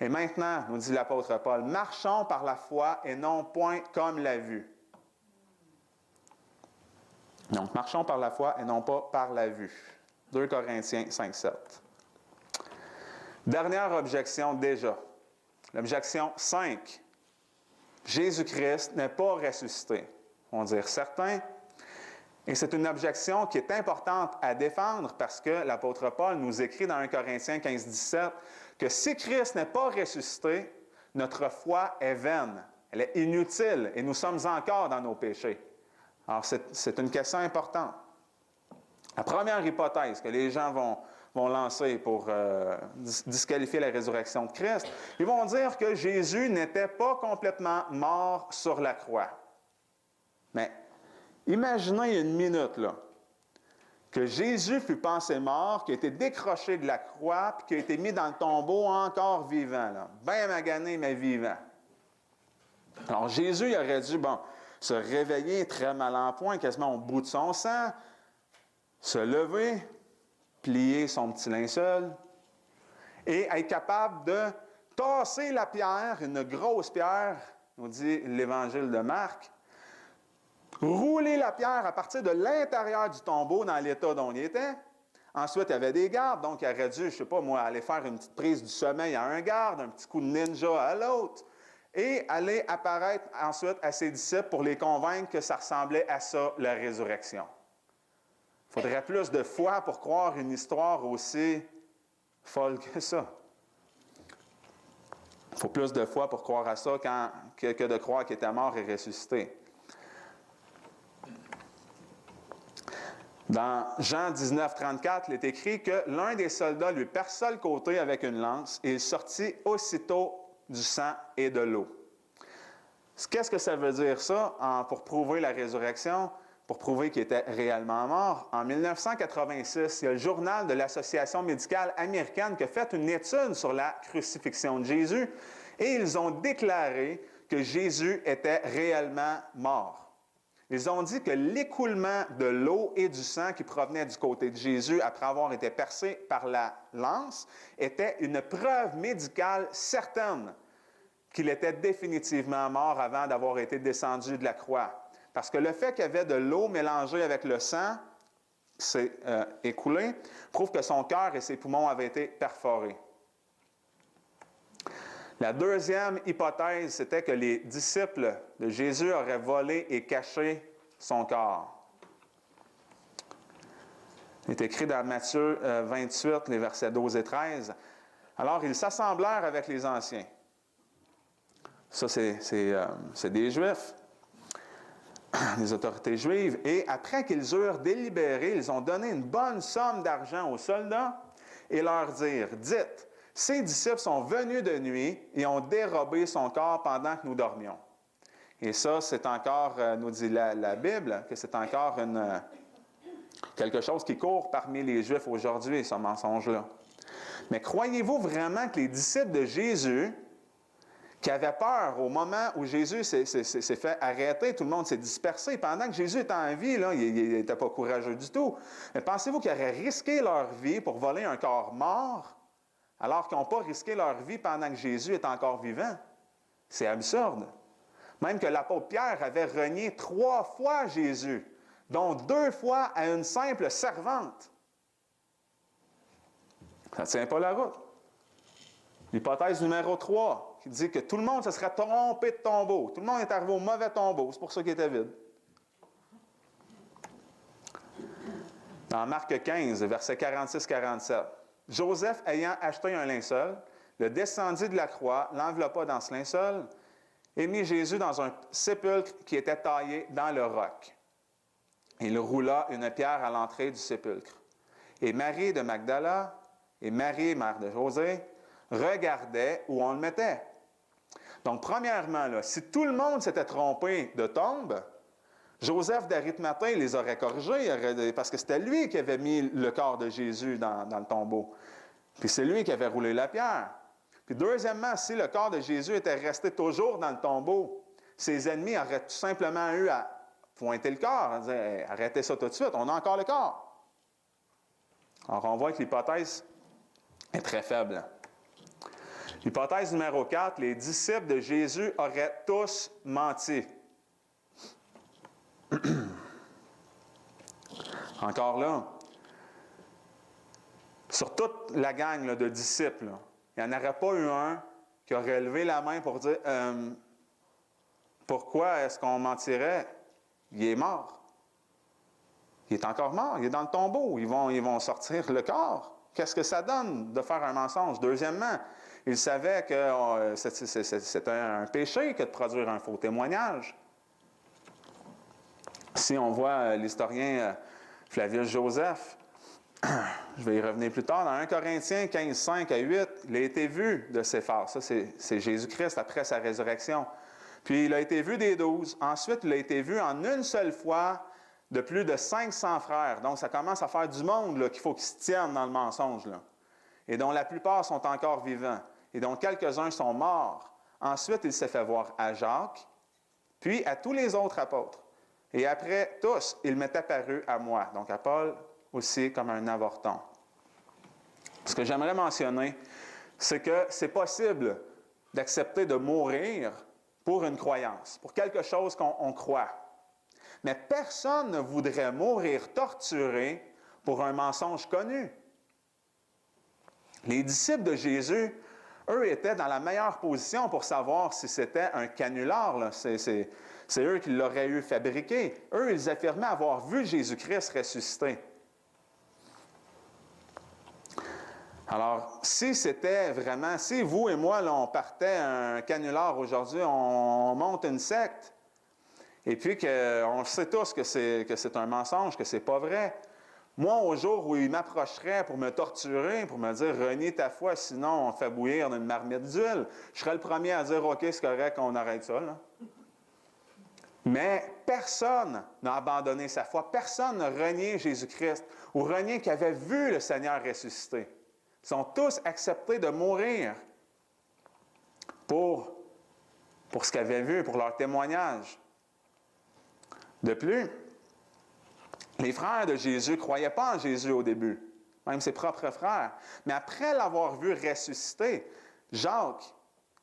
Et maintenant, nous dit l'apôtre Paul, marchons par la foi et non point comme la vue. Donc, marchons par la foi et non pas par la vue. 2 Corinthiens 5, 7. Dernière objection déjà. L'objection 5. Jésus-Christ n'est pas ressuscité. On va dire certains. Et c'est une objection qui est importante à défendre parce que l'apôtre Paul nous écrit dans 1 Corinthiens 15, 17 que si Christ n'est pas ressuscité, notre foi est vaine, elle est inutile et nous sommes encore dans nos péchés. Alors, c'est une question importante. La première hypothèse que les gens vont lancer pour disqualifier la résurrection de Christ, ils vont dire que Jésus n'était pas complètement mort sur la croix. Mais imaginez une minute, là, que Jésus fut pensé mort, qui a été décroché de la croix, puis qui a été mis dans le tombeau encore vivant, là, bien magané, mais vivant. Alors Jésus, il aurait dû, se réveiller très mal en point, quasiment au bout de son sang, se lever, plier son petit linceul, et être capable de tasser la pierre, une grosse pierre, nous dit l'Évangile de Marc, rouler la pierre à partir de l'intérieur du tombeau dans l'état dont il était. Ensuite, il y avait des gardes, donc il aurait dû, je ne sais pas moi, aller faire une petite prise du sommeil à un garde, un petit coup de ninja à l'autre, et aller apparaître ensuite à ses disciples pour les convaincre que ça ressemblait à ça, la résurrection. Il faudrait plus de foi pour croire une histoire aussi folle que ça. Il faut plus de foi pour croire à ça que de croire qu'il était mort et ressuscité. Dans Jean 19, 34, il est écrit que l'un des soldats lui perça le côté avec une lance et il sortit aussitôt du sang et de l'eau. Qu'est-ce que ça veut dire ça pour prouver la résurrection, pour prouver qu'il était réellement mort? En 1986, il y a le journal de l'Association médicale américaine qui a fait une étude sur la crucifixion de Jésus et ils ont déclaré que Jésus était réellement mort. Ils ont dit que l'écoulement de l'eau et du sang qui provenait du côté de Jésus après avoir été percé par la lance était une preuve médicale certaine qu'il était définitivement mort avant d'avoir été descendu de la croix. Parce que le fait qu'il y avait de l'eau mélangée avec le sang qui s'est écoulé prouve que son cœur et ses poumons avaient été perforés. La deuxième hypothèse, c'était que les disciples de Jésus auraient volé et caché son corps. Il est écrit dans Matthieu 28, les versets 12 et 13. Alors, ils s'assemblèrent avec les anciens. Ça, c'est des Juifs, des autorités juives. Et après qu'ils eurent délibéré, ils ont donné une bonne somme d'argent aux soldats et leur dirent, « Dites, ces disciples sont venus de nuit et ont dérobé son corps pendant que nous dormions. » Et ça, c'est encore, nous dit la Bible, que c'est encore quelque chose qui court parmi les Juifs aujourd'hui, ce mensonge-là. Mais croyez-vous vraiment que les disciples de Jésus, qui avaient peur au moment où Jésus s'est fait arrêter, tout le monde s'est dispersé, pendant que Jésus était en vie, là, il n'était pas courageux du tout, mais pensez-vous qu'ils auraient risqué leur vie pour voler un corps mort, alors qu'ils n'ont pas risqué leur vie pendant que Jésus est encore vivant? C'est absurde. Même que l'apôtre Pierre avait renié 3 fois Jésus, dont 2 fois à une simple servante. Ça ne tient pas la route. L'hypothèse numéro 3, qui dit que tout le monde se serait trompé de tombeau. Tout le monde est arrivé au mauvais tombeau, c'est pour ça qu'il était vide. Dans Marc 15, versets 46-47, Joseph, ayant acheté un linceul, le descendit de la croix, l'enveloppa dans ce linceul, et mit Jésus dans un sépulcre qui était taillé dans le roc. Il roula une pierre à l'entrée du sépulcre. Et Marie de Magdala et Marie, mère de José, regardaient où on le mettait. Donc, premièrement, là, si tout le monde s'était trompé de tombe, Joseph d'Arimathée les aurait corrigés, parce que c'était lui qui avait mis le corps de Jésus dans le tombeau. Puis c'est lui qui avait roulé la pierre. Puis deuxièmement, si le corps de Jésus était resté toujours dans le tombeau, ses ennemis auraient tout simplement eu à pointer le corps, à dire hey, « Arrêtez ça tout de suite, on a encore le corps ». Alors on voit que l'hypothèse est très faible. Hypothèse numéro 4, les disciples de Jésus auraient tous menti. Encore là, sur toute la gang là, de disciples, là, il n'y en aurait pas eu un qui aurait levé la main pour dire pourquoi est-ce qu'on mentirait? Il est mort. Il est encore mort, il est dans le tombeau. Ils vont sortir le corps. Qu'est-ce que ça donne de faire un mensonge? Deuxièmement, ils savaient que c'était un péché que de produire un faux témoignage. Si on voit l'historien Flavius Joseph, je vais y revenir plus tard, dans 1 Corinthiens 15, 5 à 8, il a été vu de Céphas. Ça, c'est Jésus-Christ après sa résurrection. Puis il a été vu des 12. Ensuite, il a été vu en une seule fois de plus de 500 frères. Donc, ça commence à faire du monde là, qu'il faut qu'ils se tiennent dans le mensonge. Là. Et dont la plupart sont encore vivants. Et dont quelques-uns sont morts. Ensuite, il s'est fait voir à Jacques, puis à tous les autres apôtres. Et après tous, il m'est apparu à moi. Donc, à Paul aussi comme un avorton. Ce que j'aimerais mentionner, c'est que c'est possible d'accepter de mourir pour une croyance, pour quelque chose qu'on croit. Mais personne ne voudrait mourir torturé pour un mensonge connu. Les disciples de Jésus, eux, étaient dans la meilleure position pour savoir si c'était un canular. Là. C'est eux qui l'auraient eu fabriqué. Eux, ils affirmaient avoir vu Jésus-Christ ressusciter. Alors, si c'était vraiment, si vous et moi, là, on partait un canular aujourd'hui, on monte une secte, et puis qu'on sait tous que c'est un mensonge, que c'est pas vrai, moi, au jour où il m'approcherait pour me torturer, pour me dire « renie ta foi, sinon on fait bouillir dans une marmite d'huile », je serais le premier à dire « OK, c'est correct, on arrête ça. » là. Mais personne n'a abandonné sa foi, personne n'a renié Jésus-Christ ou renié qu'il avait vu le Seigneur ressusciter. Ils sont tous acceptés de mourir pour ce qu'ils avaient vu, pour leur témoignage. De plus, les frères de Jésus ne croyaient pas en Jésus au début, même ses propres frères. Mais après l'avoir vu ressusciter, Jacques,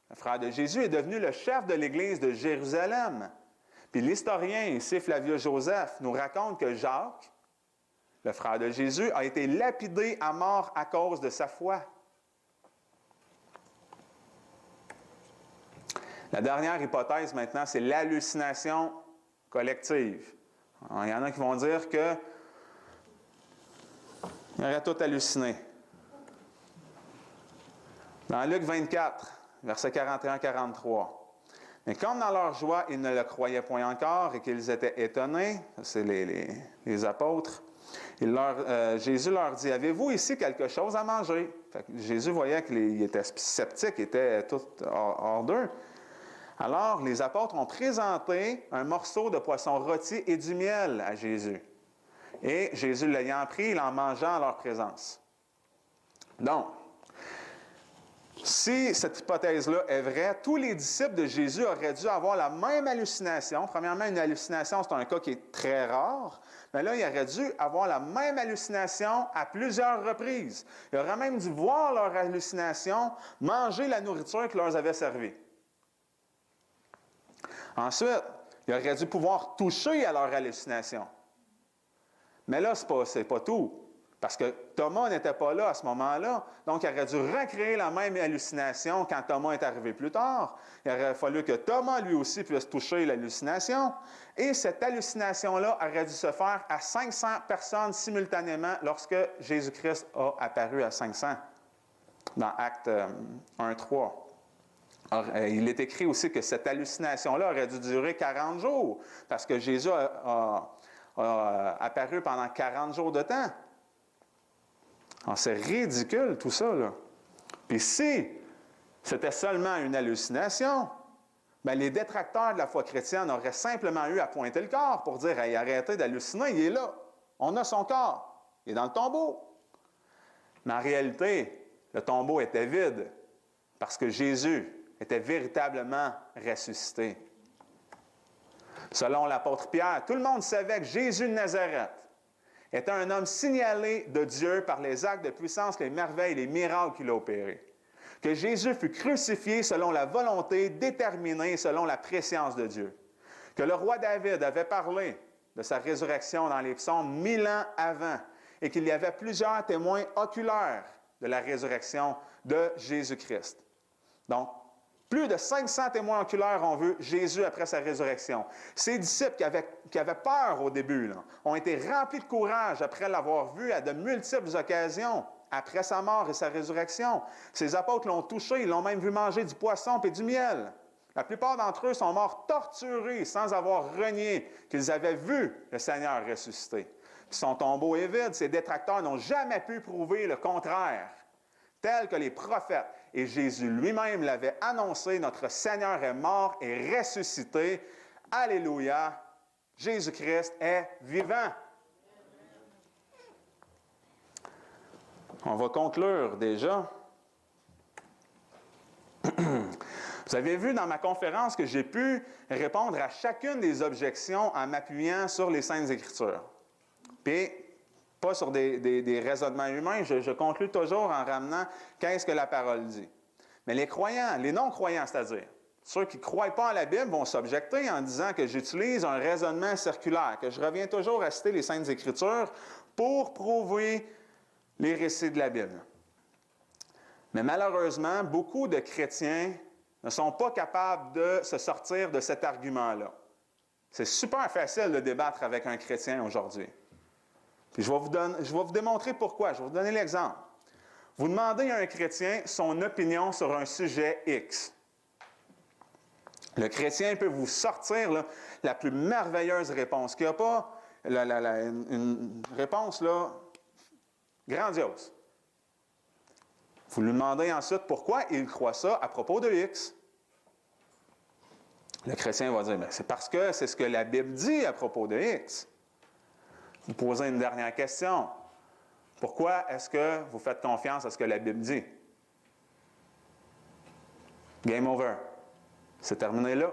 le frère de Jésus, est devenu le chef de l'Église de Jérusalem. Puis l'historien ici, Flavius Joseph, nous raconte que Jacques, le frère de Jésus, a été lapidé à mort à cause de sa foi. La dernière hypothèse maintenant, c'est l'hallucination collective. Alors, il y en a qui vont dire que il aurait tout halluciné. Dans Luc 24, versets 41-43. Mais comme dans leur joie, ils ne le croyaient point encore et qu'ils étaient étonnés, c'est les apôtres, Jésus leur dit, « Avez-vous ici quelque chose à manger? » Jésus voyait qu'ils étaient sceptiques, ils étaient tous hors d'eux. Alors, les apôtres ont présenté un morceau de poisson rôti et du miel à Jésus. Et Jésus l'ayant pris, il en mangea en leur présence. Donc, si cette hypothèse-là est vraie, tous les disciples de Jésus auraient dû avoir la même hallucination. Premièrement, une hallucination, c'est un cas qui est très rare. Mais là, ils auraient dû avoir la même hallucination à plusieurs reprises. Ils auraient même dû voir leur hallucination, manger la nourriture qui leur avait servi. Ensuite, ils auraient dû pouvoir toucher à leur hallucination. Mais là, ce n'est pas tout. Parce que Thomas n'était pas là à ce moment-là. Donc, il aurait dû recréer la même hallucination quand Thomas est arrivé plus tard. Il aurait fallu que Thomas, lui aussi, puisse toucher l'hallucination. Et cette hallucination-là aurait dû se faire à 500 personnes simultanément lorsque Jésus-Christ a apparu à 500, dans Actes 1-3. Il est écrit aussi que cette hallucination-là aurait dû durer 40 jours, parce que Jésus a apparu pendant 40 jours de temps. Alors, c'est ridicule tout ça, là. Puis si c'était seulement une hallucination, bien, les détracteurs de la foi chrétienne auraient simplement eu à pointer le corps pour dire « Hey, arrêtez d'halluciner, il est là. On a son corps. Il est dans le tombeau. » Mais en réalité, le tombeau était vide parce que Jésus était véritablement ressuscité. Selon l'apôtre Pierre, tout le monde savait que Jésus de Nazareth était un homme signalé de Dieu par les actes de puissance, les merveilles, les miracles qu'il a opérés. Que Jésus fut crucifié selon la volonté déterminée, selon la prescience de Dieu. Que le roi David avait parlé de sa résurrection dans les psaumes 1000 ans avant et qu'il y avait plusieurs témoins oculaires de la résurrection de Jésus-Christ. Donc, plus de 500 témoins oculaires ont vu Jésus après sa résurrection. Ses disciples qui avaient peur au début, là, ont été remplis de courage après l'avoir vu à de multiples occasions, après sa mort et sa résurrection. Ses apôtres l'ont touché, ils l'ont même vu manger du poisson et du miel. La plupart d'entre eux sont morts torturés sans avoir renié qu'ils avaient vu le Seigneur ressuscité. Puis son tombeau est vide, ses détracteurs n'ont jamais pu prouver le contraire, tel que les prophètes. Et Jésus lui-même l'avait annoncé, notre Seigneur est mort et ressuscité. Alléluia! Jésus-Christ est vivant. On va conclure déjà. Vous avez vu dans ma conférence que j'ai pu répondre à chacune des objections en m'appuyant sur les Saintes Écritures. Puis, pas sur des raisonnements humains, je conclue toujours en ramenant qu'est-ce que la parole dit. Mais les croyants, les non-croyants, c'est-à-dire, ceux qui ne croient pas en la Bible vont s'objecter en disant que j'utilise un raisonnement circulaire, que je reviens toujours à citer les Saintes Écritures pour prouver les récits de la Bible. Mais malheureusement, beaucoup de chrétiens ne sont pas capables de se sortir de cet argument-là. C'est super facile de débattre avec un chrétien aujourd'hui. Puis je vais vous démontrer pourquoi. Je vais vous donner l'exemple. Vous demandez à un chrétien son opinion sur un sujet X. Le chrétien peut vous sortir là, la plus merveilleuse réponse, qu'il n'y a pas une réponse là, grandiose. Vous lui demandez ensuite pourquoi il croit ça à propos de X. Le chrétien va dire, bien, c'est parce que c'est ce que la Bible dit à propos de X. Vous posez une dernière question. Pourquoi est-ce que vous faites confiance à ce que la Bible dit? Game over. C'est terminé là.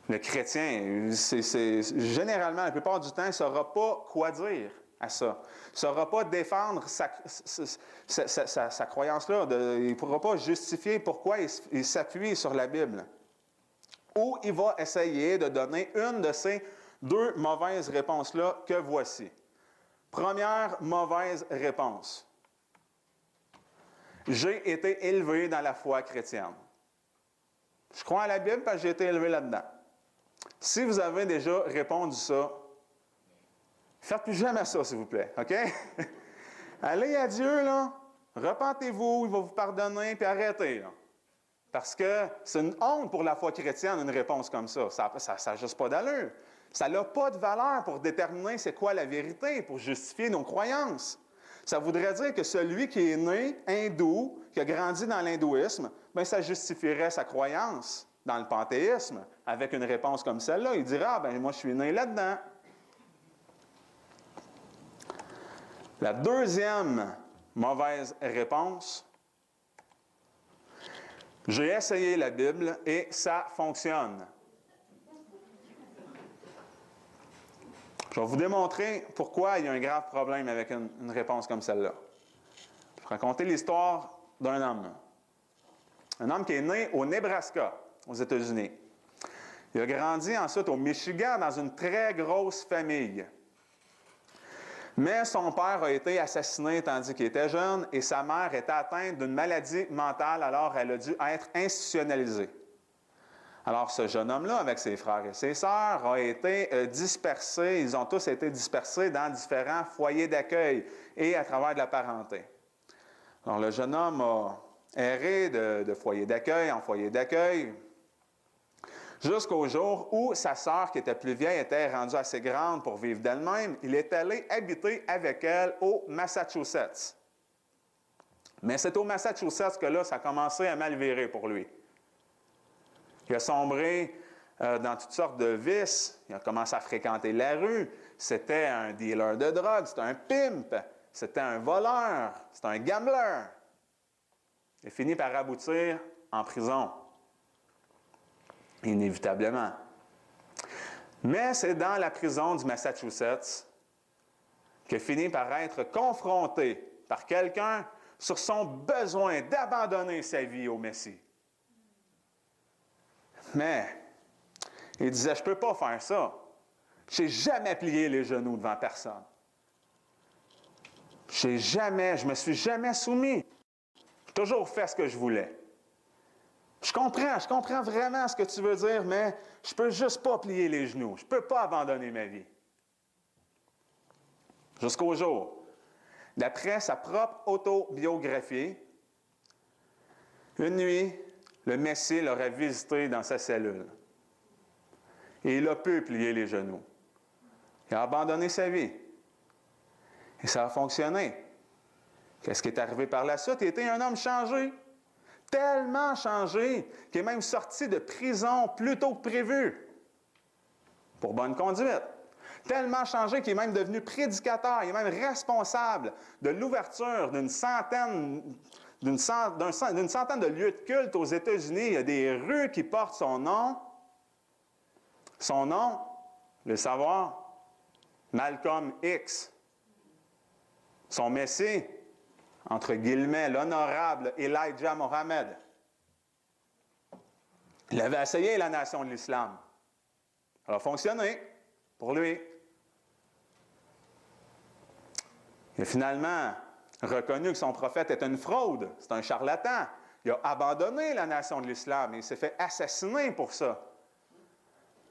Le chrétien, généralement, la plupart du temps, il ne saura pas quoi dire à ça. Il ne saura pas défendre sa croyance-là. Il ne pourra pas justifier pourquoi il s'appuie sur la Bible. Ou il va essayer de donner une de ces deux mauvaises réponses-là que voici. Première mauvaise réponse. J'ai été élevé dans la foi chrétienne. Je crois à la Bible parce que j'ai été élevé là-dedans. Si vous avez déjà répondu ça, faites plus jamais ça, s'il vous plaît, OK? Allez à Dieu, là, repentez-vous, il va vous pardonner, puis arrêtez, là. Parce que c'est une honte pour la foi chrétienne, une réponse comme ça. Ça n'a juste pas d'allure. Ça n'a pas de valeur pour déterminer c'est quoi la vérité, pour justifier nos croyances. Ça voudrait dire que celui qui est né hindou, qui a grandi dans l'hindouisme, bien, ça justifierait sa croyance dans le panthéisme avec une réponse comme celle-là. Il dirait, ah, bien, moi, je suis né là-dedans. La deuxième mauvaise réponse, j'ai essayé la Bible et ça fonctionne. Je vais vous démontrer pourquoi il y a un grave problème avec une réponse comme celle-là. Je vais raconter l'histoire d'un homme. Un homme qui est né au Nebraska, aux États-Unis. Il a grandi ensuite au Michigan dans une très grosse famille. Mais son père a été assassiné tandis qu'il était jeune et sa mère était atteinte d'une maladie mentale, alors elle a dû être institutionnalisée. Alors ce jeune homme-là, avec ses frères et ses sœurs, a été dispersé, ils ont tous été dispersés dans différents foyers d'accueil et à travers de la parenté. Alors le jeune homme a erré de foyer d'accueil en foyer d'accueil, jusqu'au jour où sa sœur, qui était plus vieille, était rendue assez grande pour vivre d'elle-même. Il est allé habiter avec elle au Massachusetts. Mais c'est au Massachusetts que là, ça a commencé à mal virer pour lui. Il a sombré dans toutes sortes de vices. Il a commencé à fréquenter la rue. C'était un dealer de drogue, c'était un pimp, c'était un voleur, c'était un gambler. Il a fini par aboutir en prison, inévitablement. Mais c'est dans la prison du Massachusetts qu'il a fini par être confronté par quelqu'un sur son besoin d'abandonner sa vie au Messie. Mais il disait, je ne peux pas faire ça. Je n'ai jamais plié les genoux devant personne. Je me suis jamais soumis. J'ai toujours fait ce que je voulais. Je comprends vraiment ce que tu veux dire, mais je ne peux juste pas plier les genoux. Je ne peux pas abandonner ma vie. Jusqu'au jour, d'après sa propre autobiographie, une nuit, le Messie l'aurait visité dans sa cellule. Et il a pu plier les genoux. Il a abandonné sa vie. Et ça a fonctionné. Qu'est-ce qui est arrivé par la suite? Il était un homme changé. Tellement changé qu'il est même sorti de prison plus tôt que prévu. Pour bonne conduite. Tellement changé qu'il est même devenu prédicateur. Il est même responsable de l'ouverture d'une centaine de lieux de culte aux États-Unis. Il y a des rues qui portent son nom. Son nom, le savoir, Malcolm X. Son Messie, entre guillemets, l'honorable Elijah Mohammed. Il avait essayé la nation de l'islam. Ça a fonctionné pour lui. Il a finalement reconnu que son prophète était une fraude, c'est un charlatan. Il a abandonné la nation de l'islam et il s'est fait assassiner pour ça.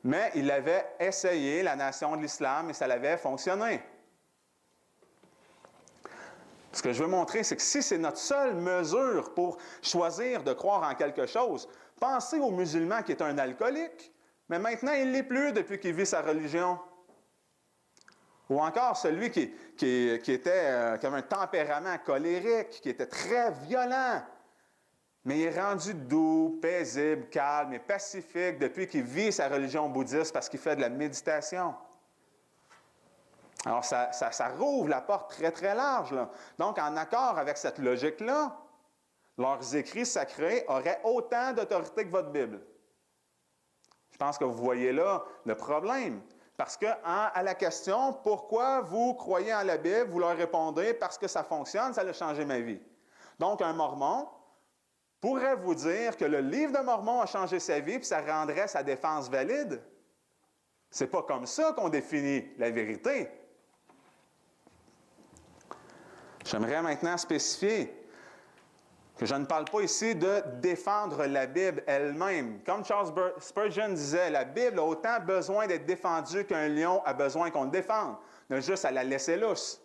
Mais il avait essayé la nation de l'islam et ça l'avait fonctionné. Ce que je veux montrer, c'est que si c'est notre seule mesure pour choisir de croire en quelque chose, pensez au musulman qui est un alcoolique, mais maintenant il ne l'est plus depuis qu'il vit sa religion. Ou encore celui qui avait un tempérament colérique, qui était très violent, mais il est rendu doux, paisible, calme et pacifique depuis qu'il vit sa religion bouddhiste parce qu'il fait de la méditation. Alors, ça rouvre la porte très, très large, là. Donc, en accord avec cette logique-là, leurs écrits sacrés auraient autant d'autorité que votre Bible. Je pense que vous voyez là le problème. Parce que, à la question « Pourquoi vous croyez en la Bible ?» vous leur répondez « Parce que ça fonctionne, ça a changé ma vie. » Donc, un Mormon pourrait vous dire que le livre de Mormon a changé sa vie, puis ça rendrait sa défense valide. C'est pas comme ça qu'on définit la vérité. J'aimerais maintenant spécifier que je ne parle pas ici de défendre la Bible elle-même. Comme Charles Spurgeon disait, la Bible a autant besoin d'être défendue qu'un lion a besoin qu'on le défende. On a juste à la laisser lousse.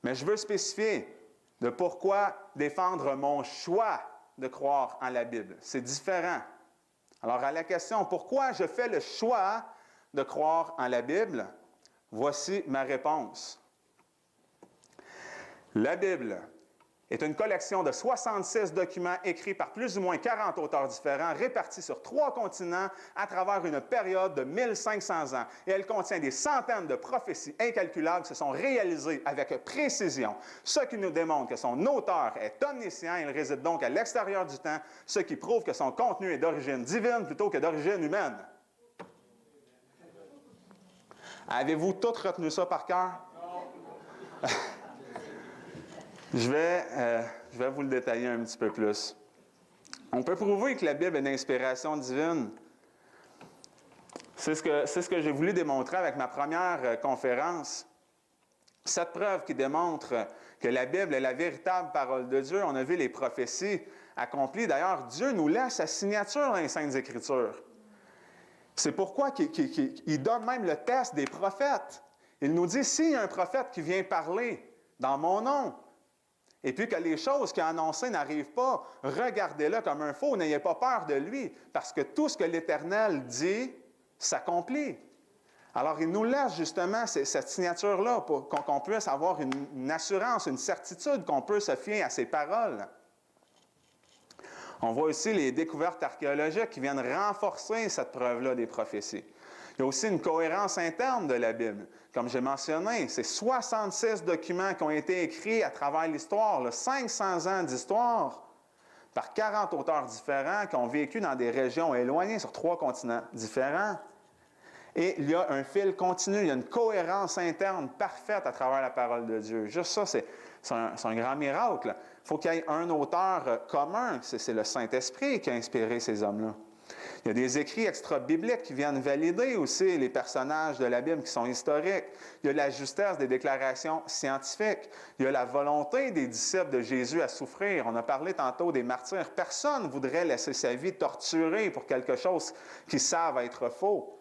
Mais je veux spécifier de pourquoi défendre mon choix de croire en la Bible. C'est différent. Alors, à la question, pourquoi je fais le choix de croire en la Bible? Voici ma réponse. La Bible est une collection de 66 documents écrits par plus ou moins 40 auteurs différents, répartis sur 3 continents à travers une période de 1500 ans. Et elle contient des centaines de prophéties incalculables qui se sont réalisées avec précision, ce qui nous démontre que son auteur est omniscient, il réside donc à l'extérieur du temps, ce qui prouve que son contenu est d'origine divine plutôt que d'origine humaine. Avez-vous tout retenu ça par cœur? Je vais vous le détailler un petit peu plus. On peut prouver que la Bible est d'inspiration divine. C'est ce que j'ai voulu démontrer avec ma première conférence. Cette preuve qui démontre que la Bible est la véritable parole de Dieu. On a vu les prophéties accomplies. D'ailleurs, Dieu nous laisse sa signature dans les Saintes Écritures. C'est pourquoi il donne même le test des prophètes. Il nous dit, s'il y a un prophète qui vient parler dans mon nom, et puis que les choses qu'il a annoncées n'arrivent pas, regardez-le comme un faux, n'ayez pas peur de lui, parce que tout ce que l'Éternel dit s'accomplit. Alors, il nous laisse justement cette signature-là pour qu'on puisse avoir une assurance, une certitude qu'on peut se fier à ses paroles. On voit aussi les découvertes archéologiques qui viennent renforcer cette preuve-là des prophéties. Il y a aussi une cohérence interne de la Bible. Comme j'ai mentionné, c'est 66 documents qui ont été écrits à travers l'histoire, 500 ans d'histoire, par 40 auteurs différents qui ont vécu dans des régions éloignées sur 3 continents différents. Et il y a un fil continu, il y a une cohérence interne parfaite à travers la parole de Dieu. Juste ça, c'est un grand miracle. Il faut qu'il y ait un auteur commun, c'est le Saint-Esprit qui a inspiré ces hommes-là. Il y a des écrits extra-bibliques qui viennent valider aussi les personnages de la Bible qui sont historiques. Il y a la justesse des déclarations scientifiques. Il y a la volonté des disciples de Jésus à souffrir. On a parlé tantôt des martyrs. Personne ne voudrait laisser sa vie torturée pour quelque chose qu'ils savent être faux.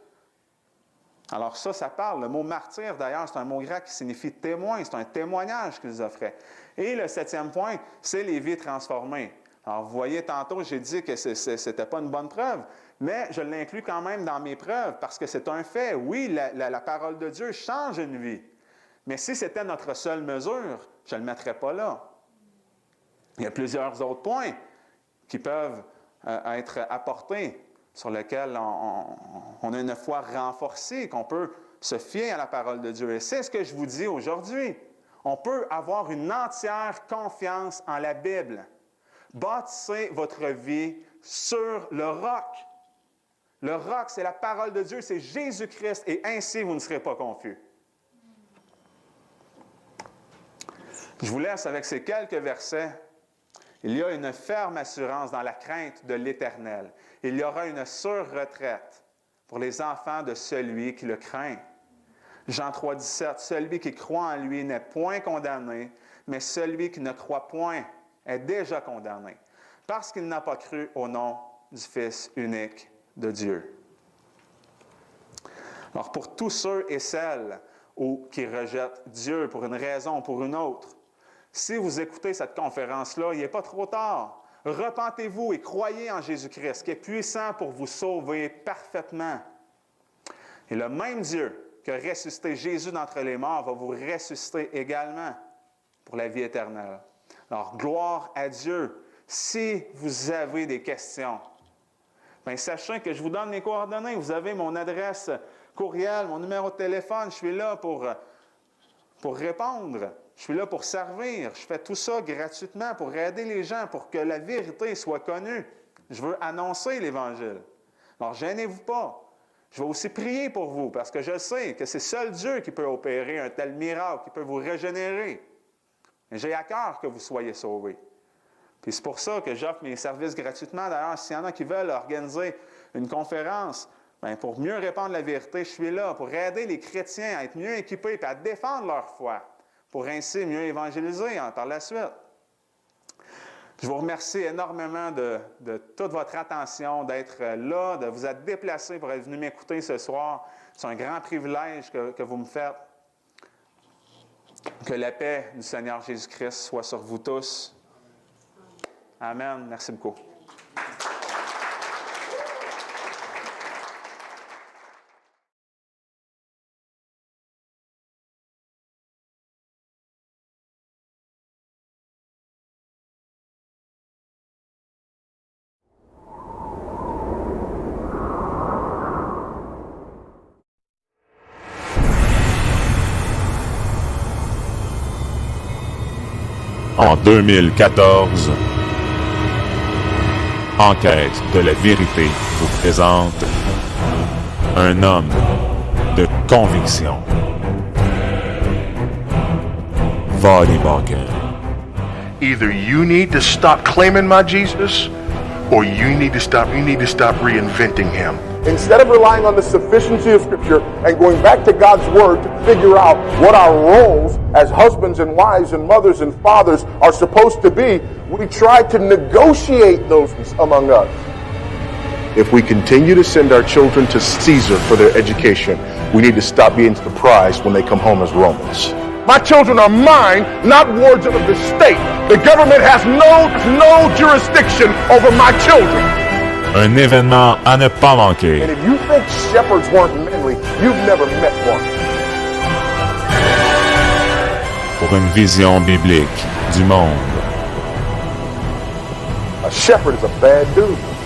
Alors ça parle. Le mot martyr, d'ailleurs, c'est un mot grec qui signifie témoin. C'est un témoignage qu'ils offraient. Et le 7e point, c'est les vies transformées. Alors, vous voyez, tantôt, j'ai dit que ce n'était pas une bonne preuve, mais je l'inclus quand même dans mes preuves parce que c'est un fait. Oui, la parole de Dieu change une vie. Mais si c'était notre seule mesure, je ne le mettrais pas là. Il y a plusieurs autres points qui peuvent être apportés, sur lesquels on a une foi renforcée, qu'on peut se fier à la parole de Dieu. Et c'est ce que je vous dis aujourd'hui. On peut avoir une entière confiance en la Bible. Bâtissez votre vie sur le roc. Le roc, c'est la parole de Dieu, c'est Jésus-Christ, et ainsi vous ne serez pas confus. Je vous laisse avec ces quelques versets. Il y a une ferme assurance dans la crainte de l'Éternel. Il y aura une sûre retraite pour les enfants de celui qui le craint. Jean 3, 17, celui qui croit en lui n'est point condamné, mais celui qui ne croit point est déjà condamné, parce qu'il n'a pas cru au nom du Fils unique de Dieu. Alors, pour tous ceux et celles qui rejettent Dieu pour une raison ou pour une autre, si vous écoutez cette conférence-là, il n'est pas trop tard. Repentez-vous et croyez en Jésus-Christ, qui est puissant pour vous sauver parfaitement. Et le même Dieu qui a ressuscité Jésus d'entre les morts va vous ressusciter également pour la vie éternelle. Alors, gloire à Dieu. Si vous avez des questions, bien, sachez que je vous donne mes coordonnées. Vous avez mon adresse courriel, mon numéro de téléphone. Je suis là pour répondre. Je suis là pour servir. Je fais tout ça gratuitement pour aider les gens, pour que la vérité soit connue. Je veux annoncer l'Évangile. Alors, gênez-vous pas. Je vais aussi prier pour vous, parce que je sais que c'est seul Dieu qui peut opérer un tel miracle, qui peut vous régénérer. Et j'ai à cœur que vous soyez sauvés. Puis c'est pour ça que j'offre mes services gratuitement. D'ailleurs, s'il y en a qui veulent organiser une conférence, bien, pour mieux répandre la vérité, je suis là pour aider les chrétiens à être mieux équipés et à défendre leur foi, pour ainsi mieux évangéliser par la suite. Je vous remercie énormément de toute votre attention, d'être là, de vous être déplacés pour être venu m'écouter ce soir. C'est un grand privilège que vous me faites. Que la paix du Seigneur Jésus-Christ soit sur vous tous. Amen. Merci beaucoup. En 2014, Enquête de la vérité vous présente un homme de conviction. Voddie Baucham. Either you need to stop claiming my Jesus, or you need to stop reinventing him. Instead of relying on the sufficiency of Scripture and going back to God's Word to figure out what our roles as husbands and wives and mothers and fathers are supposed to be, we try to negotiate those among us. If we continue to send our children to Caesar for their education, we need to stop being surprised when they come home as Romans. My children are mine, not wards of the state. The government has no jurisdiction over my children. Un événement à ne pas manquer. And if you think shepherds weren't manly, you've never met one. Pour une vision biblique du monde. A shepherd is a bad dude.